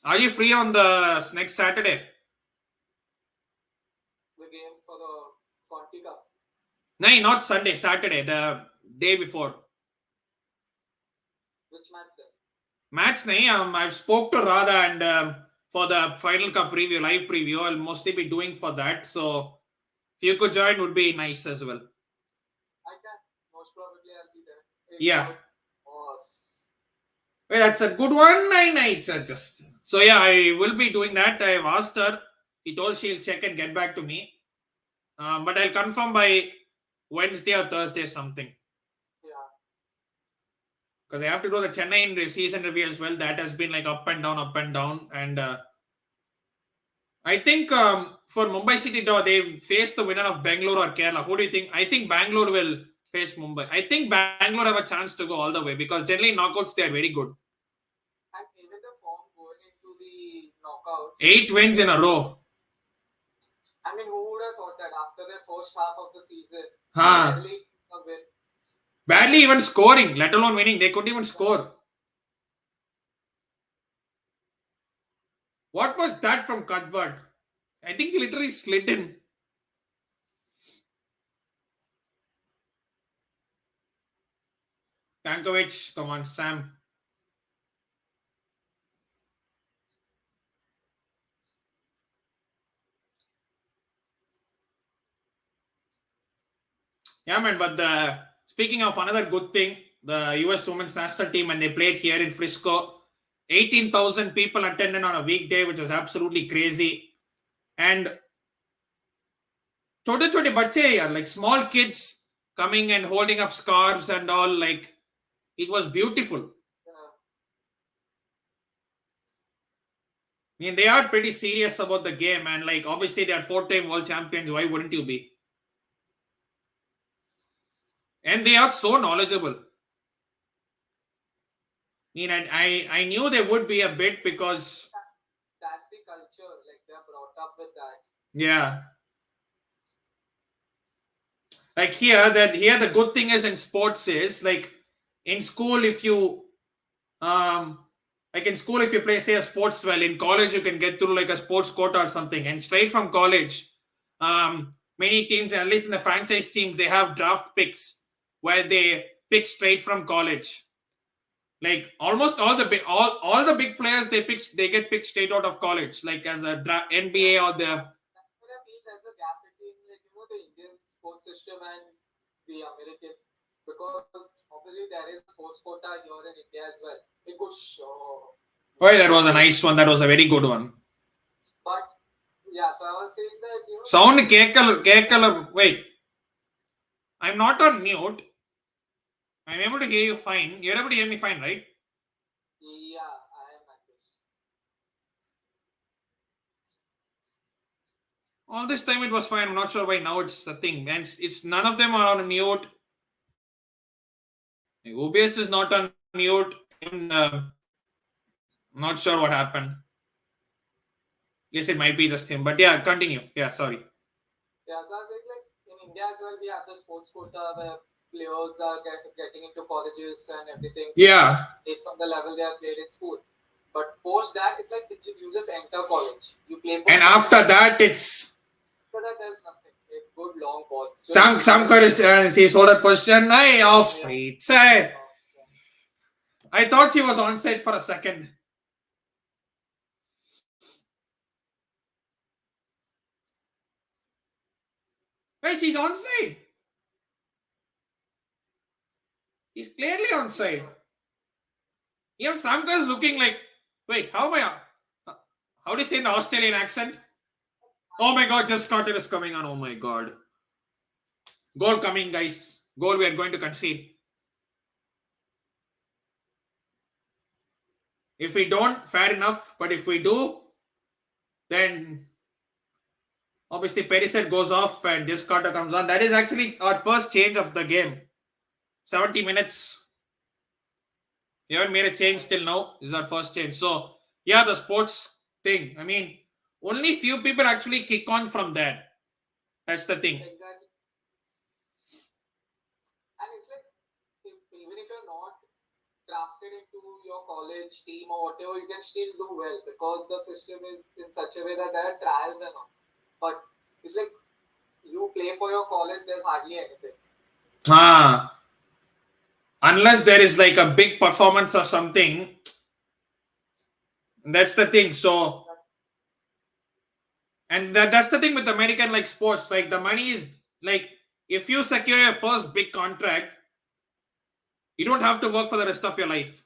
Are you free on the next Saturday?
The game for the Conti Cup.
No, not Sunday, Saturday, the day before.
Which match then?
Match nahi. I've spoke to Radha and for the final cup preview, live preview, I'll mostly be doing for that. So if you could join, would be nice as well.
I can. Most probably I'll be there.
Yeah. Well, that's a good one. Nights just. So yeah, I will be doing that. I've asked her. He told she'll check and get back to me. But I'll confirm by Wednesday or Thursday something.
Yeah.
Because I have to do the Chennai season review as well. That has been like up and down. And I think for Mumbai City, they face the winner of Bangalore or Kerala. Who do you think? I think Bangalore will face Mumbai. I think Bangalore have a chance to go all the way because generally knockouts, they are very good.
And even the form going into the knockouts.
8 wins in a row.
I mean, who would have thought that after their first half of the season,
barely even scoring, let alone winning. They couldn't even score. What was that from Cuthbert? I think he literally slid in. Tankovic, come on, Sam. Yeah, man. But speaking of another good thing, the US women's national team, when they played here in Frisco, 18,000 people attended on a weekday, which was absolutely crazy. And छोटे छोटे बच्चे यार, like small kids coming and holding up scarves and all, like it was beautiful.
Yeah.
I mean, they are pretty serious about the game, and like obviously they are four-time world champions. Why wouldn't you be? And they are so knowledgeable. I mean, I knew they would be a bit because
That's the culture. Like they're brought up with that.
yeah, like here the good thing is in sports is like in school if you um like in school if you play say a sports well, in college you can get through like a sports quota or something, and straight from college many teams, at least in the franchise teams, they have draft picks where they pick straight from college. Like almost all the big all the big players they get picked straight out of college, like as a NBA or the
That's where I feel there's a gap between like the Indian sports system and the American, because obviously there is a sports quota here in India as well. A good show.
oh, that was a nice one, that was a very good one.
But yeah, so I was saying that
Sound கேக்கல. Wait, I'm not on mute. I'm able to hear you fine. You're able to hear me fine, right?
yeah, I am at least.
All this time it was fine. I'm not sure why now it's the thing. And it's none of them are on mute. OBS is not on mute. Even I'm not sure what happened. Yes, it might be just him. But yeah, continue. Yeah, sorry.
Yeah, so I was saying like in India as well we have the sports quota where players are getting into colleges and everything.
Yeah.
Based on the level they have played in school. But post that, it's like you just enter college. You play for.
And after that, it's.
After that, there's nothing. A good long ball.
Some he sort of question. I offside. Say. I thought she was onside for a second. Hey, she's onside. He's clearly onside. Even some guys looking like, wait, how am I? How do you say in Australian accent? Oh my god, just Carter is coming on. Oh my god. Goal coming, guys. Goal we are going to concede. If we don't, fair enough. But if we do, then obviously Perisic goes off and just Carter comes on. That is actually our first change of the game. 70 minutes. We haven't made a change till now. This is our first change. So, yeah, the sports thing. I mean, only few people actually kick on from there. That's the thing.
Exactly. And it's like, even if you're not drafted into your college team or whatever, you can still do well because the system is in such a way that there are trials and all. But it's like, you play for your college, there's hardly anything.
Unless there is like a big performance or something. That's the thing. So, and that's the thing with American like sports. Like the money is like, if you secure your first big contract, you don't have to work for the rest of your life.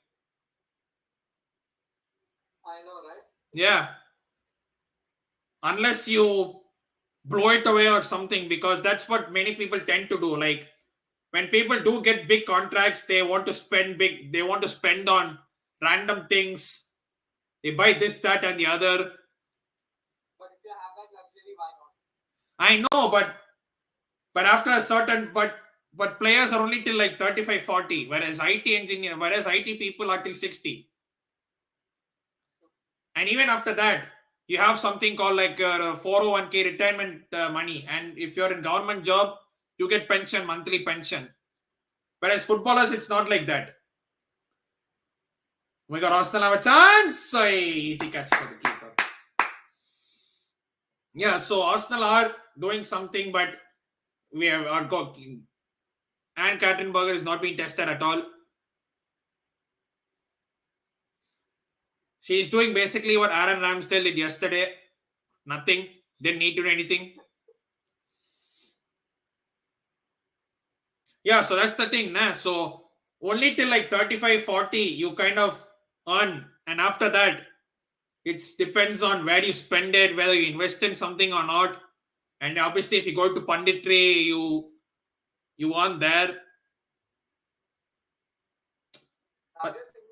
I know, right?
Yeah. Unless you blow it away or something, because that's what many people tend to do. Like when people do get big contracts, they want to spend big, they want to spend on random things. They buy this, that, and the other.
But if you have that luxury, why not?
I know, but after a certain but players are only till like 35, 40, whereas IT people are till 60. And even after that, you have something called like 401k retirement money. And if you're in government job, you get pension, monthly pension. Whereas footballers, it's not like that. We got Arsenal have a chance. So easy catch for the keeper. Yeah, so Arsenal are doing something, but we have our and Kattenberger is not being tested at all. She's doing basically what Aaron Ramsdale did yesterday. Nothing. Didn't need to do anything. Yeah, so that's the thing, nah. So only till like 35, 40, you kind of earn. And after that, it depends on where you spend it, whether you invest in something or not. And obviously, if you go to punditry, you earn there.
I'm just seeing,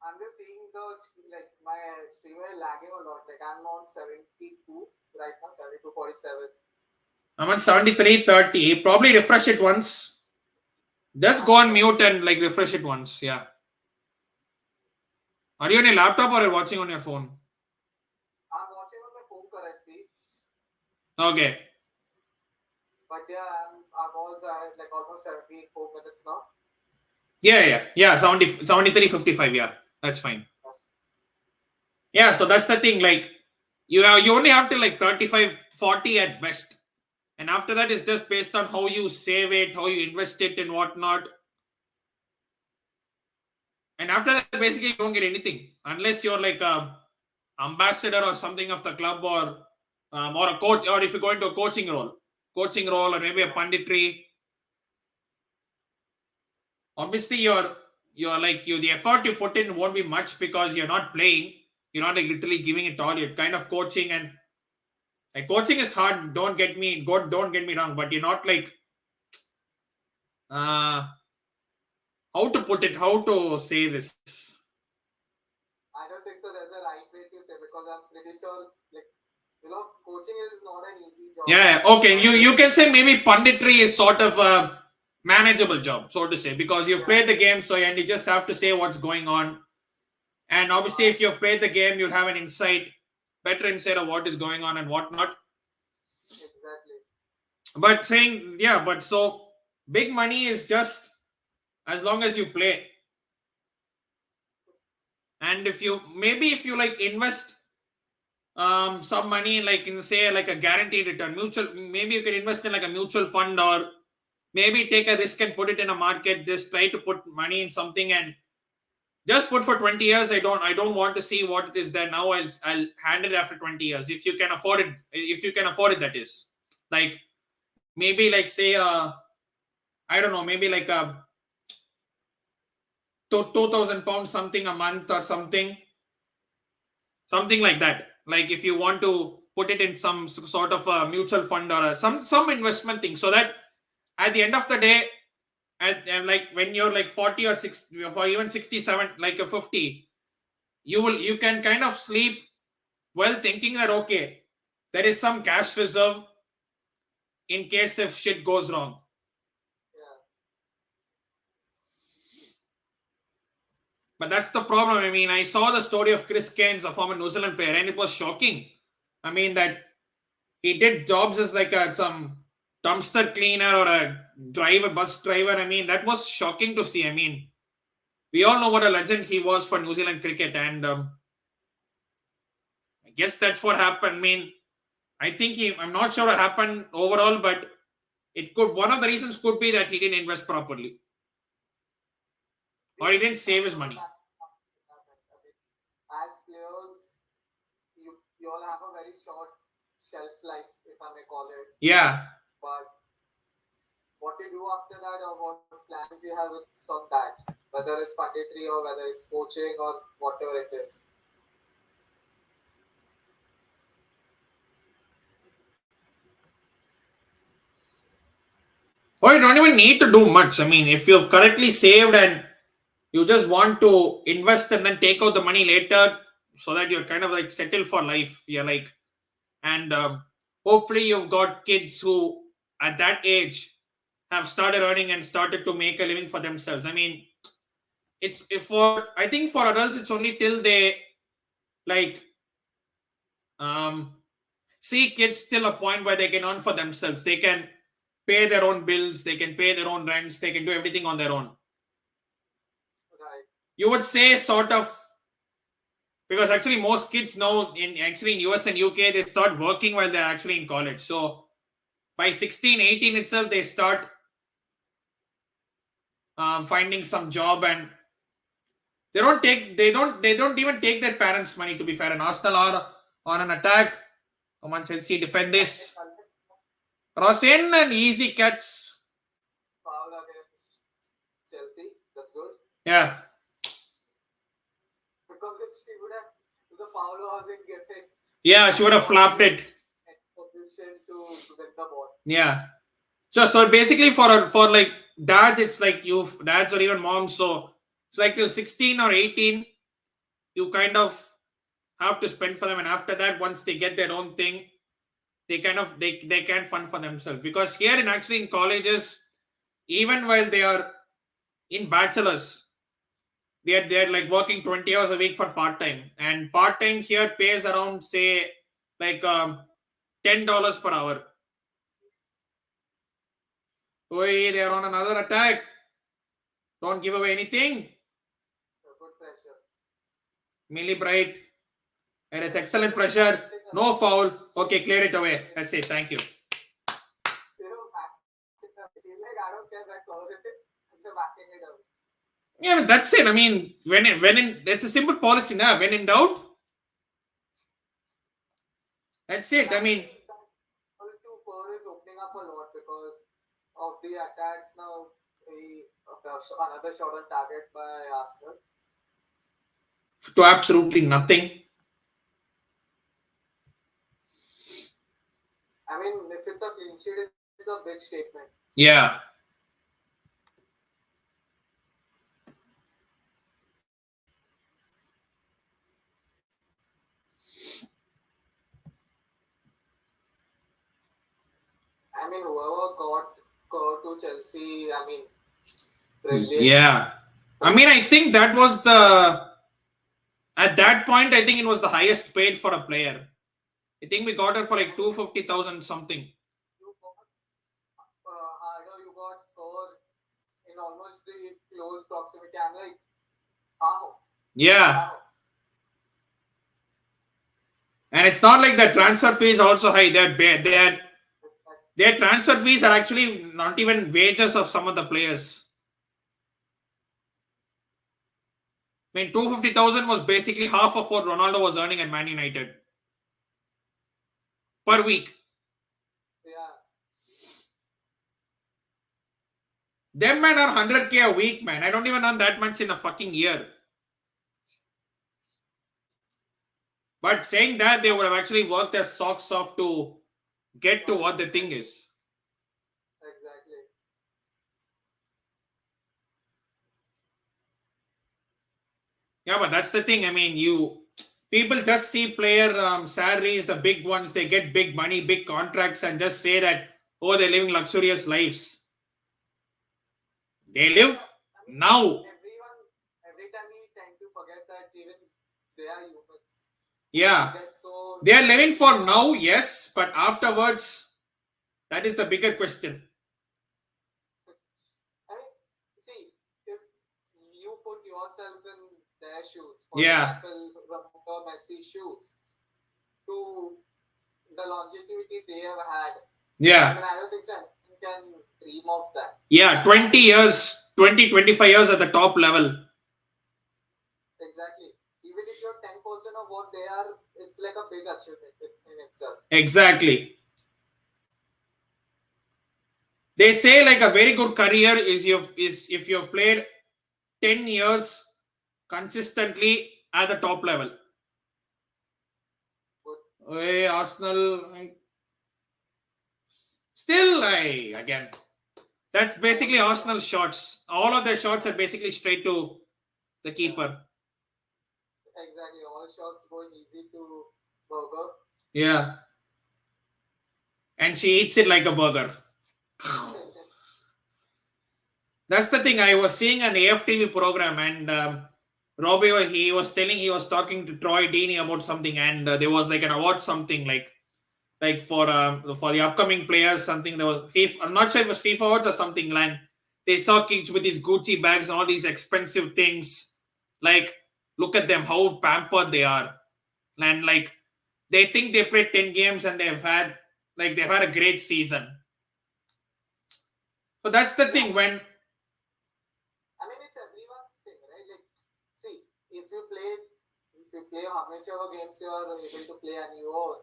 I'm just seeing like my streamer lagging a lot. Like I'm on 72 right now, 72.47.
I'm on 73:30. Probably refresh it once. Just go on mute and like refresh it once. Yeah. Are you on your laptop or are you watching on your phone?
I'm watching on my phone currently.
Okay.
But yeah, I'm also at like almost 74 minutes now.
Yeah. 73:55. Yeah, that's fine. Yeah, so that's the thing. Like, you only have to like 35, 40 at best, and after that is just based on how you save it, how you invest it, and whatnot. And after that, basically, you don't get anything unless you're like a ambassador or something of the club, or a coach, or if you go into a coaching role, or maybe a punditry. Obviously, you're like the effort you put in won't be much because you're not playing. You're not like literally giving it all. You're kind of coaching, and like coaching is hard. Don't get me wrong, but you're not like uh how to put it, how to say this.
I don't think so. There's a right way to say because I'm pretty sure, like, coaching is not an easy job.
Yeah, okay. You can say maybe punditry is sort of a manageable job, so to say, because you've played the game, so and you just have to say what's going on. And obviously, if you've played the game, you'll have an better insight of what is going on and whatnot.
Exactly.
But saying, yeah, but so big money is just as long as you play. And if you like invest some money like in say like a guaranteed return, maybe you can invest in like a mutual fund, or maybe take a risk and put it in a market, just try to put money in something and just put for 20 years. I don't want to see what it is there now. I'll hand it after 20 years if you can afford it. If you can afford it, that is. Like maybe like say I don't know, maybe like a 2,000 pounds something a month or something like that. Like if you want to put it in some sort of a mutual fund or some investment thing, so that at the end of the day, and like when you're like 40 or 60 or even 67, like a 50, you can kind of sleep well thinking that okay, there is some cash reserve in case if shit goes wrong.
Yeah.
But that's the problem. I mean, I saw the story of Chris Keynes, a former New Zealand player, and it was shocking. I mean, that he did jobs as like some dumpster cleaner or a bus driver. I mean, that was shocking to see. I mean, we all know what a legend he was for New Zealand cricket, and I guess that's what happened. I mean, I'm not sure what happened overall, but one of the reasons could be that he didn't invest properly or he didn't save his money.
As players, you all have a very short shelf life, if I may call it.
Yeah.
But what you do after that, or what plans you have, it's on that. Whether it's punditry or whether it's coaching or whatever it is.
Or you don't even need to do much. I mean, if you've correctly saved and you just want to invest and then take out the money later, so that you're kind of like settled for life. You're like, and hopefully you've got kids who at that age have started earning and started to make a living for themselves. I mean, I think for adults it's only till they like see kids till a point where they can earn for themselves. They can pay their own bills, they can pay their own rents, they can do everything on their own.
Right.
You would say sort of, because actually most kids now in US and UK, they start working while they're actually in college. So by 16, 18 itself, they start finding some job and They don't even take their parents' money, to be fair. And Arsenal are on an attack. Come on, Chelsea, defend this. Cross in and easy catch.
Foul against Chelsea. That's good.
Yeah.
Because if the foul wasn't given,
Yeah, she would have flapped it.
in position to get the ball.
Yeah. So basically for like dads, it's like you dads or even moms. So it's like till 16 or 18, you kind of have to spend for them, and after that, once they get their own thing, they can fund for themselves. Because here in colleges, even while they are in bachelors, they're like working 20 hours a week for part-time, and part-time here pays around, say, like $10 per hour. Oi, they're on another attack. Don't give away anything.
So good pressure.
Millie Bright. And it's excellent pressure. No foul. Okay, clear it away. That's it. Thank you.
She's like, I don't care that foul is it. I'm just backing it up.
Yeah, but that's it. I mean, it's a simple policy now. When in doubt, that's it. I mean,
All two four is opening up a lot because of the attacks now. Another shot on target by Arsenal.
to absolutely nothing.
I mean, if it's a clean sheet, it's a big statement.
Yeah.
I mean, whoever got to Chelsea, I mean, brilliant.
Yeah. I mean, I think that was at that point, I think it was the highest paid for a player. I think we got her for like 250,000 something.
You got Harder, you got her in almost the close proximity. I'm like, how?
Yeah.
How?
And it's not like the transfer fees are also high. Their transfer fees are actually not even wages of some of the players. I mean, 250,000 was basically half of what Ronaldo was earning at Man United per week.
Yeah.
Them men are 100K a week, man. I don't even earn that much in a fucking year. But saying that, they would have actually worked their socks off to get to what the thing is.
Exactly.
Yeah, but that's the thing. I mean, people just see player salaries, the big ones. They get big money, big contracts, and just say that, oh, they're living luxurious lives. They live now.
Every time we tend to forget that even they are humans.
Yeah. They are living for now, yes, but afterwards, that is the bigger question.
I mean, see, if you put yourself in their shoes, for
Yeah.
example, Ronaldo, Messi shoes, to the longevity they have had. I
Yeah.
mean, I don't think so anyone can dream of that.
Yeah, 20 years, 25 years at the top level.
Exactly. Even if you're 10% of what they are, it's like a big achievement in itself.
Exactly. They say like a very good career is if you've played 10 years consistently at the top level.
Good.
Hey, Arsenal. Still, again, that's basically Arsenal shots. All of their shots are basically straight to the keeper.
Exactly. All shots going easy to Burger.
Yeah. And she eats it like a burger. That's the thing. I was seeing an AFTV program, and Robbie, he was talking to Troy Deeney about something, and there was like an award, something like for the upcoming players, something. There was FIFA. I'm not sure if it was FIFA awards or something. Like they saw kids with these Gucci bags and all these expensive things. Like, look at them, how pampered they are, and like they think they played 10 games and they've had a great season. So that's the thing. When
I mean, it's everyone's thing, right? Like, see, play how much ever games you are able to play, and you are,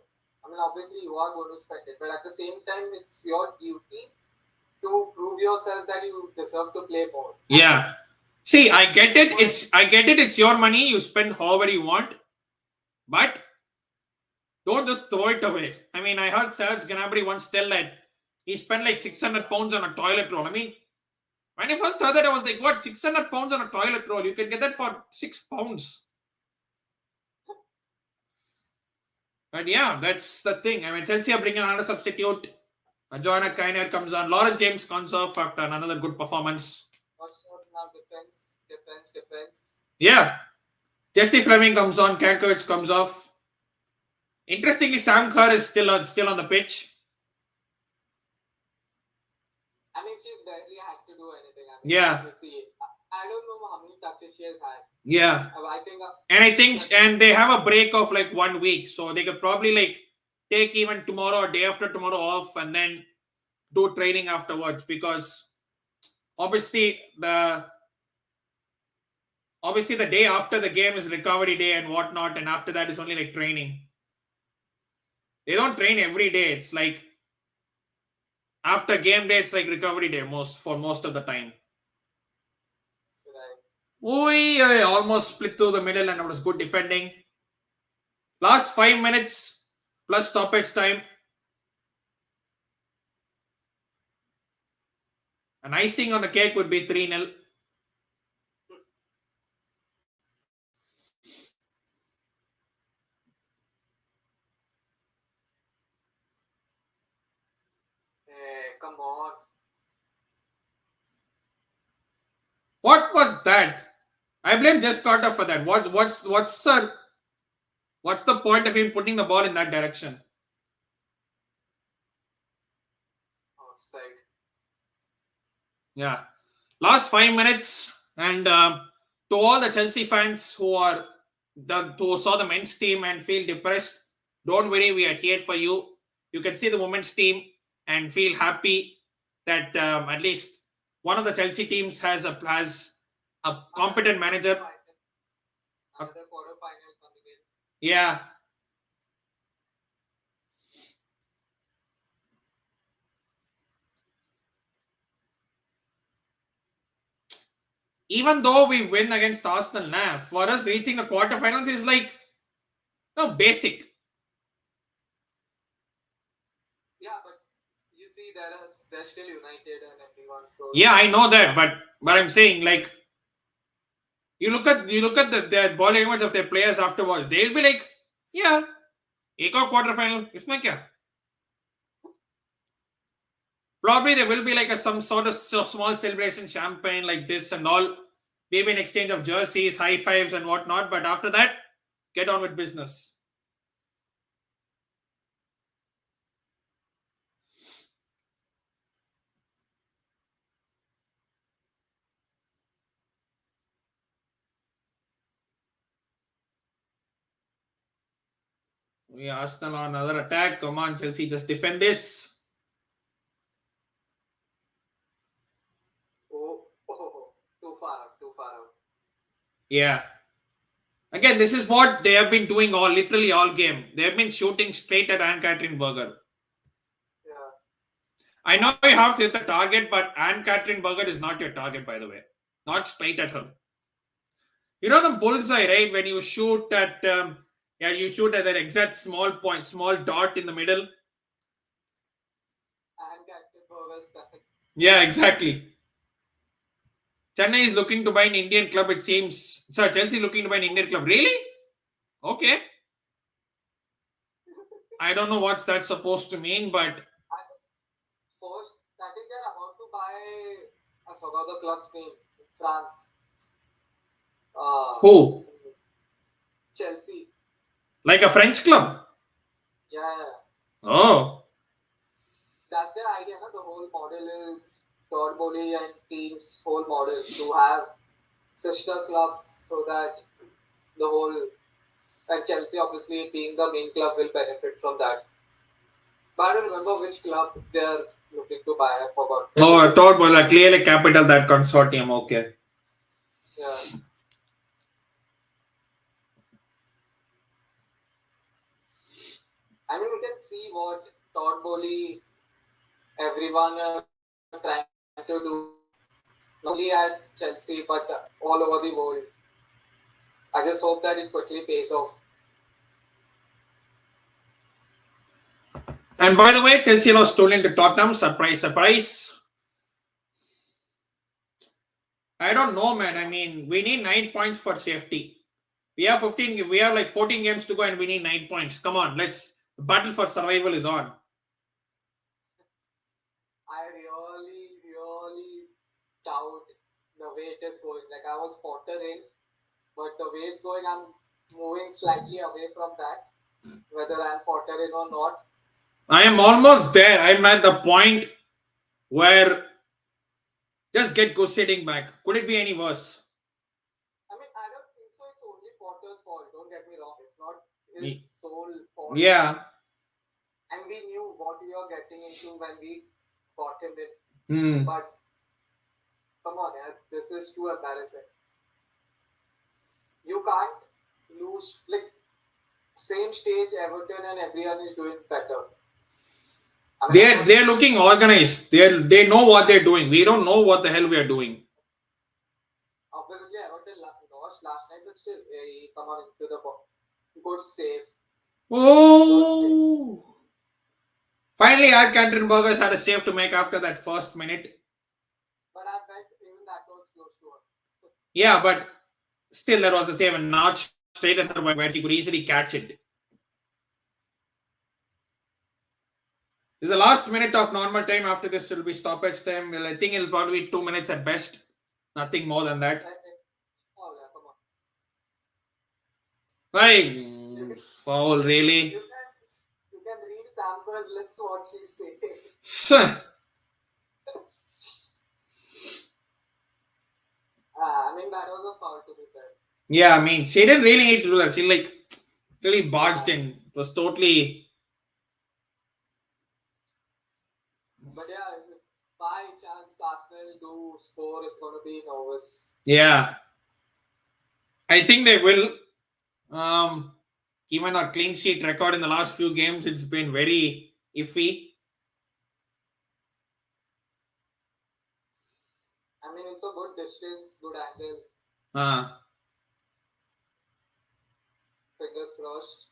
I mean, obviously you are going to spend it, but at the same time, it's your duty to prove yourself that you deserve to play more.
Yeah. See, I get it. It's your money. You spend however you want, but don't just throw it away. I mean, I heard Serge Gnabry once tell that he spent like 600 pounds on a toilet roll. I mean, when I first heard that, I was like, what? 600 pounds on a toilet roll? You can get that for £6. But yeah, that's the thing. I mean, Chelsea are bringing another substitute. Jonas comes on. Lauren James comes off after another good performance.
Now defense.
Yeah. Jesse Fleming comes on. Kankovic comes off. Interestingly, Sam Kerr is still on the pitch.
I mean, she barely had to do anything. I mean,
Yeah.
See, I don't know how many touches she has had.
Yeah. I think and they have a break of like 1 week, so they could probably like take even tomorrow or day after tomorrow off and then do training afterwards, because obviously the day after the game is recovery day and whatnot, and after that is only like training. They don't train every day. It's like after game day, it's like recovery day for most of the time. I almost split through the middle and it was good defending. Last 5 minutes plus stoppage time. An icing on the cake would be 3-0.
Hey, come on.
What was that? I blame Jess Carter for that. What's the point of him putting the ball in that direction?
Offside.
Yeah. Last 5 minutes, and to all the Chelsea fans who saw the men's team and feel depressed, don't worry, we are here for you. You can see the women's team and feel happy that at least one of the Chelsea teams has a competent manager.
Another quarterfinal coming in.
Yeah. Even though we win against Arsenal now, for us reaching the quarterfinals is like basic.
Yeah, but you see, they're still united and everyone. So
yeah, I know that, but I'm saying, like, you look at the body language of their players afterwards. They'll be like, yeah, एक और quarterfinal, इसमें क्या? Probably there will be like some sort of small celebration, champagne like this and all, maybe an exchange of jerseys, high fives and whatnot. But after that, get on with business. We Arsenal on another attack. Come on, Chelsea, just defend this.
Too far out.
Yeah. Again, this is what they have been doing literally all game. They have been shooting straight at Anne-Catherine Berger.
Yeah.
I know you have to hit the target, but Anne-Catherine Berger is not your target, by the way. Not straight at her. You know the bullseye, right? When you shoot at you shoot at that exact small point, small dot in the middle. Yeah, exactly. Chennai is looking to buy an Indian club, it seems. So Chelsea looking to buy an Indian club. Really? Okay. I don't know what's that supposed to mean, but
first, I think they're about to buy. I forgot the club's name. In France.
Who?
Chelsea.
Like a French club?
Yeah.
Oh.
That's their idea, no? The whole model is Todd Bowley and team's whole model to have sister clubs so that the whole, and Chelsea obviously being the main club will benefit from that. But I don't remember which club they're looking to buy. I forgot.
Oh, Todd Bowley, clearly capital that consortium. Okay.
Yeah. let's see what Todd Bowley, everyone trying to do, not only at Chelsea but all over the world. I just hope that it quickly pays off.
And by the way, Chelsea lost 2-0 to Tottenham. Surprise, surprise. I don't know, man. I mean, we need 9 points for safety. We have 15. We have like 14 games to go, and we need 9 points. Come on, let's. The battle for survival is on.
I really doubt the way it is going. Like I was Potter in, but the way it's going, I'm moving slightly away from that. Whether I'm Potter in or not,
I am almost there. I'm at the point where just get Gussetting back. Could it be any worse?
I mean, I don't think so. It's only Potter's fault. Don't get me wrong. It's not his sole fault.
Yeah.
And we knew what we were getting into when we got him in. But come on, yeah, this is too embarrassing. You can't lose. Like same stage, Everton and everyone is doing better. I mean,
They're looking organized. They know what they're doing. We don't know what the hell we are doing.
Obviously, Everton lost last night, but still, he come on into the ball. Good save.
Oh! Finally, Art Cantenbergers had a save to make after that first minute.
But I bet even that was close to her.
Yeah, but still, there was a save and not straight at her where he could easily catch it. This is the last minute of normal time. After this, it will be stoppage time. Well, I think it'll probably be 2 minutes at best. Nothing more than that.
Oh, yeah, come on.
Like, foul, really?
You can read Samber's lips what she's saying. I mean, that was a foul to be fair.
Yeah, I mean, she didn't really need to do that. She really barged in. It was totally.
But yeah, if by chance Arsenal do score, it's going to be nervous.
Yeah, I think they will. Even our clean sheet record in the last few games, it's been very iffy.
I mean, it's a good distance, good angle. Fingers crossed.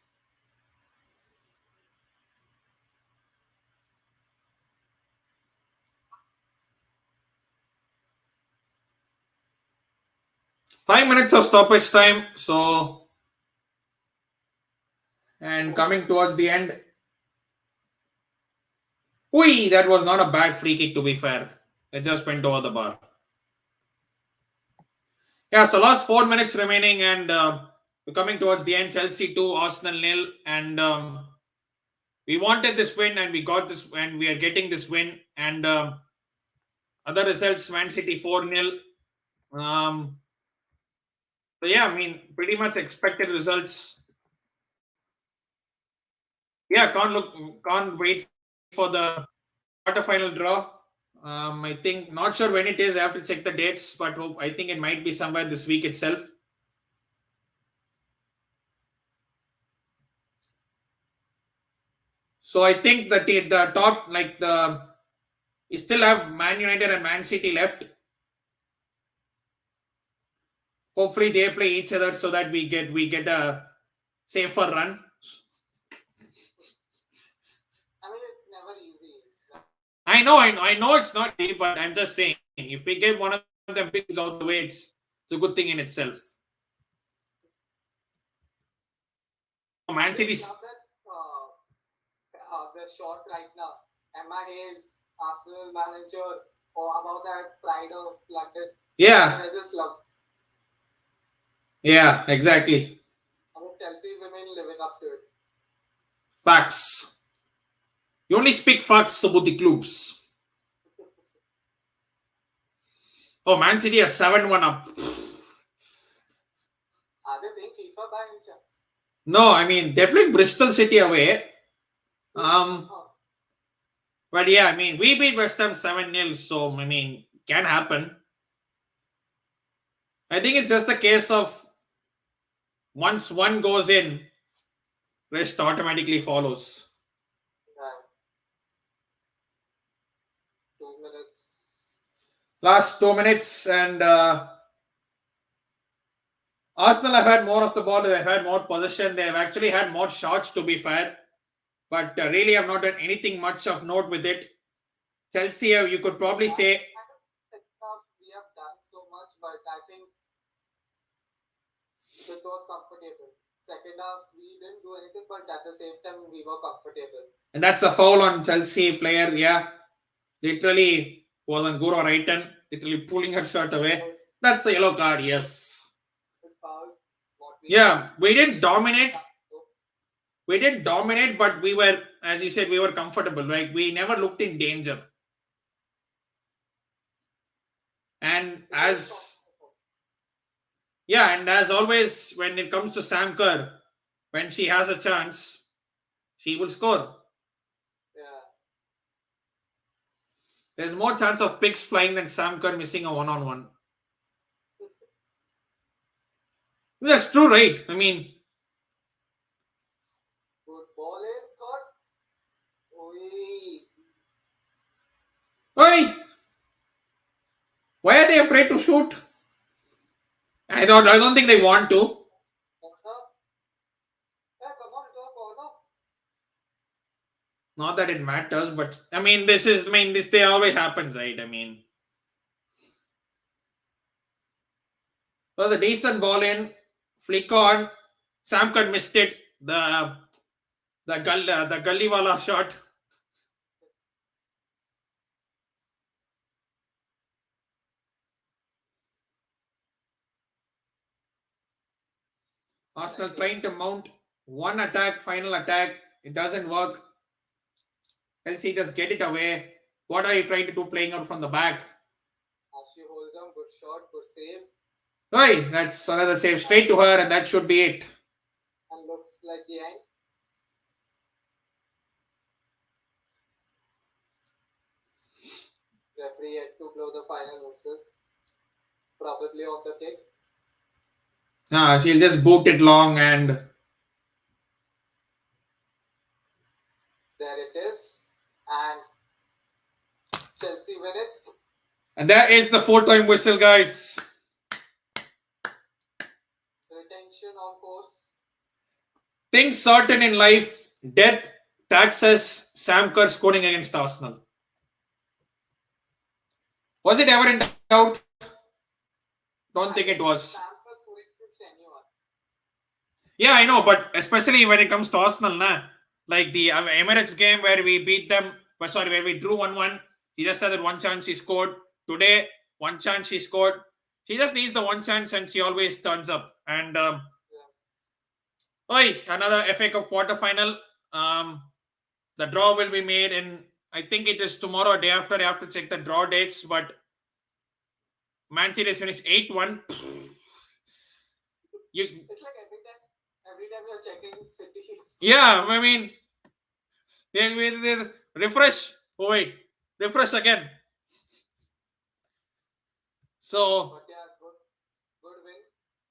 Five minutes of stoppage time. So, and coming towards the end. Oi, that was not a bad free kick to be fair. It just went over the bar. Yeah, so last 4 minutes remaining, and we're coming towards the end. Chelsea 2, Arsenal 0, and we wanted this win, and we got this, and we are getting this win. And other results: Man City 4-0. So yeah, I mean, pretty much expected results. Yeah, can't wait for the quarterfinal draw. I think not sure when it is. I have to check the dates, but I think it might be somewhere this week itself. So I think that the top, you still have Man United and Man City left. Hopefully they play each other so that we get a safer run.
I mean, it's never easy.
I know it's not easy, but I'm just saying if we get one of them picked out the way, it's a good thing in itself. Man City's.
The shot right now. Emma Hayes, Arsenal manager, or about that Pride of London.
Yeah.
I just love.
Yeah, exactly.
I mean, Chelsea women living up to it.
Facts. You only speak facts about the clubs. Oh, Man City are 7-1 up.
Are they playing FIFA by any chance?
No, I mean they're playing Bristol City away. But yeah, I mean we beat West Ham 7-0, so I mean can happen. I think it's just a case of once one goes in, rest automatically follows. Last 2 minutes, and Arsenal have had more of the ball. They've had more possession. They have actually had more shots, to be fair, but really have not done anything much of note with it. Chelsea, you could probably say,
We have done so much, but I think it was comfortable. Second half, we didn't do anything, but at the same time, we were comfortable.
and that's a foul on Chelsea player. Yeah, literally wasn't Guru Wrighton, literally pulling her shirt away. That's a yellow card. Yes. Yeah, we didn't dominate. We didn't dominate, but we were, as you said, we were comfortable. Like we never looked in danger. And as and as always, when it comes to Sam Kerr, when she has a chance, she will score.
Yeah.
There's more chance of pigs flying than Sam Kerr missing a one-on-one. That's true, right? I mean,
good ball in, thought.
Oi! Why are they afraid to shoot? I don't think they want to. Not that it matters, but I mean, this they always happens, right? I mean, it was a decent ball in, flick on. Sam Kerr missed it. The gully wala shot. Arsenal trying to mount one attack, final attack. It doesn't work. Chelsea just get it away. What are you trying to do playing out from the back?
She holds on, good shot, good save.
Right, that's another save straight to her, and that should be it.
And looks like the end. Referee had to blow the final whistle. Probably on the kick.
She'll just boot it long, and
there it is. And Chelsea win it.
And that is the full-time whistle, guys.
Retention on course.
Things certain in life. Death, taxes, Sam Kerr scoring against Arsenal. Was it ever in doubt? Don't think it was. Yeah, I know, but especially when it comes to Arsenal, like the Emirates game where we beat them, where we drew 1-1, he just had that one chance he scored. Today, one chance she scored. She just needs the one chance and she always turns up. And another FA Cup quarterfinal. The draw will be made in, I think it is tomorrow or day after. I have to check the draw dates, but Man City is finished 8-1.
It's like every time you're checking cities.
Yeah, I mean, they refresh. Oh wait, refresh again. So,
but yeah, good win,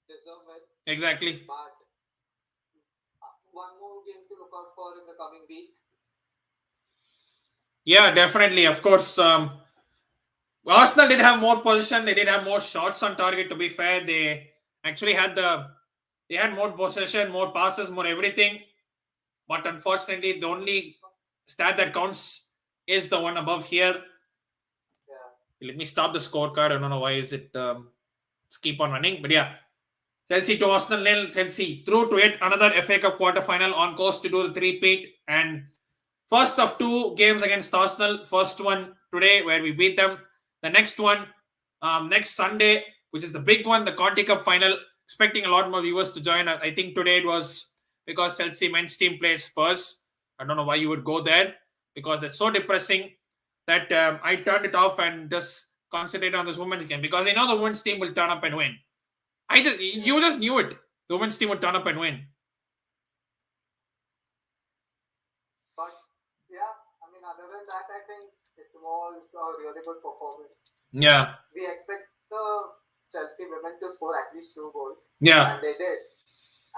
deserve win.
Exactly.
But one more game to look out for in the coming week.
Yeah, definitely. Of course, Arsenal did have more position. They did have more shots on target. To be fair, they actually had more possession, more passes, more everything. But unfortunately, the only stat that counts is the one above here.
Yeah.
Let me stop the scorecard. I don't know why is it keep on running, but yeah. Chelsea to Arsenal nil. Chelsea through to it. Another FA Cup quarter-final on course to do the three-peat. And first of two games against Arsenal. First one today where we beat them. The next one next Sunday, which is the big one, the Conti Cup final. Expecting a lot more viewers to join. I think today it was because Chelsea men's team played Spurs. I don't know why you would go there because that's so depressing that I turned it off and just concentrate on this women's game because I know the women's team will turn up and win. You just knew it. The women's team would turn up and win.
But yeah, I mean, other than that, I think it was a really good performance.
Yeah.
We expect the Chelsea women to score at least 2 goals.
Yeah.
And they did.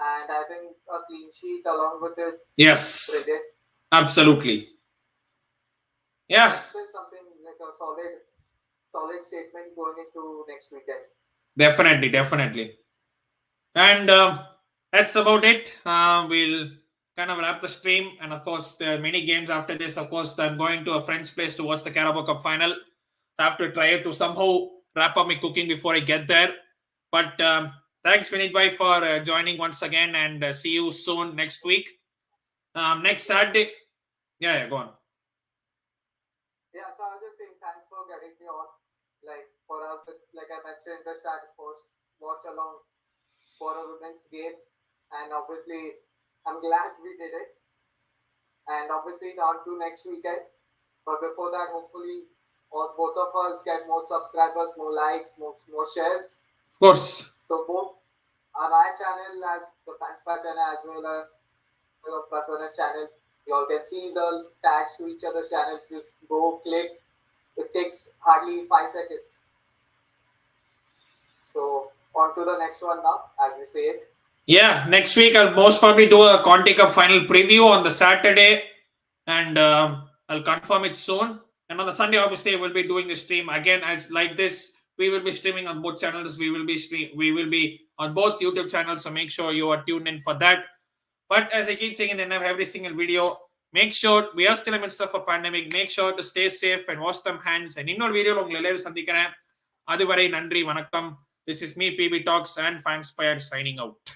And I think a clean sheet along with it.
Yes.
Brilliant.
Absolutely. Yeah.
There's something like a solid solid statement going into next weekend.
Definitely. And that's about it. We'll kind of wrap the stream. And of course, there are many games after this. Of course, I'm going to a friend's place to watch the Carabao Cup final. I have to try to somehow wrap up my cooking before I get there. But thanks, Vinit Bhai, for joining once again. And see you soon next week. Next
Yes.
Saturday. Yeah, go on.
Yeah, so I was just saying thanks for getting me on. Like for us, it's like I mentioned in the start, first watch along for a women's game, and obviously I'm glad we did it. And obviously on to next weekend. But before that, hopefully, all both of us get more subscribers, more likes, more shares.
Of course.
So both on our channel as the Fanspy channel as well as Prasanna's channel, you all can see the tags to each other's channel. Just go click. It takes hardly 5 seconds. So on to the next one now, as we say it.
Yeah, next week I'll most probably do a Conti Cup final preview on the Saturday, and I'll confirm it soon. And on the Sunday, obviously, we'll be doing the stream again. As like this, we will be streaming on both channels. We will be on both YouTube channels. So make sure you are tuned in for that. But as I keep saying in the end of every single video, make sure we are still in the midst of a pandemic. Make sure to stay safe and wash them hands. And இன்னொரு வீடியோல உங்களை எல்லாரும் சந்திக்கிறேன். அதுவரை நன்றி வணக்கம். This is me, PB Talks and Fanspire signing out.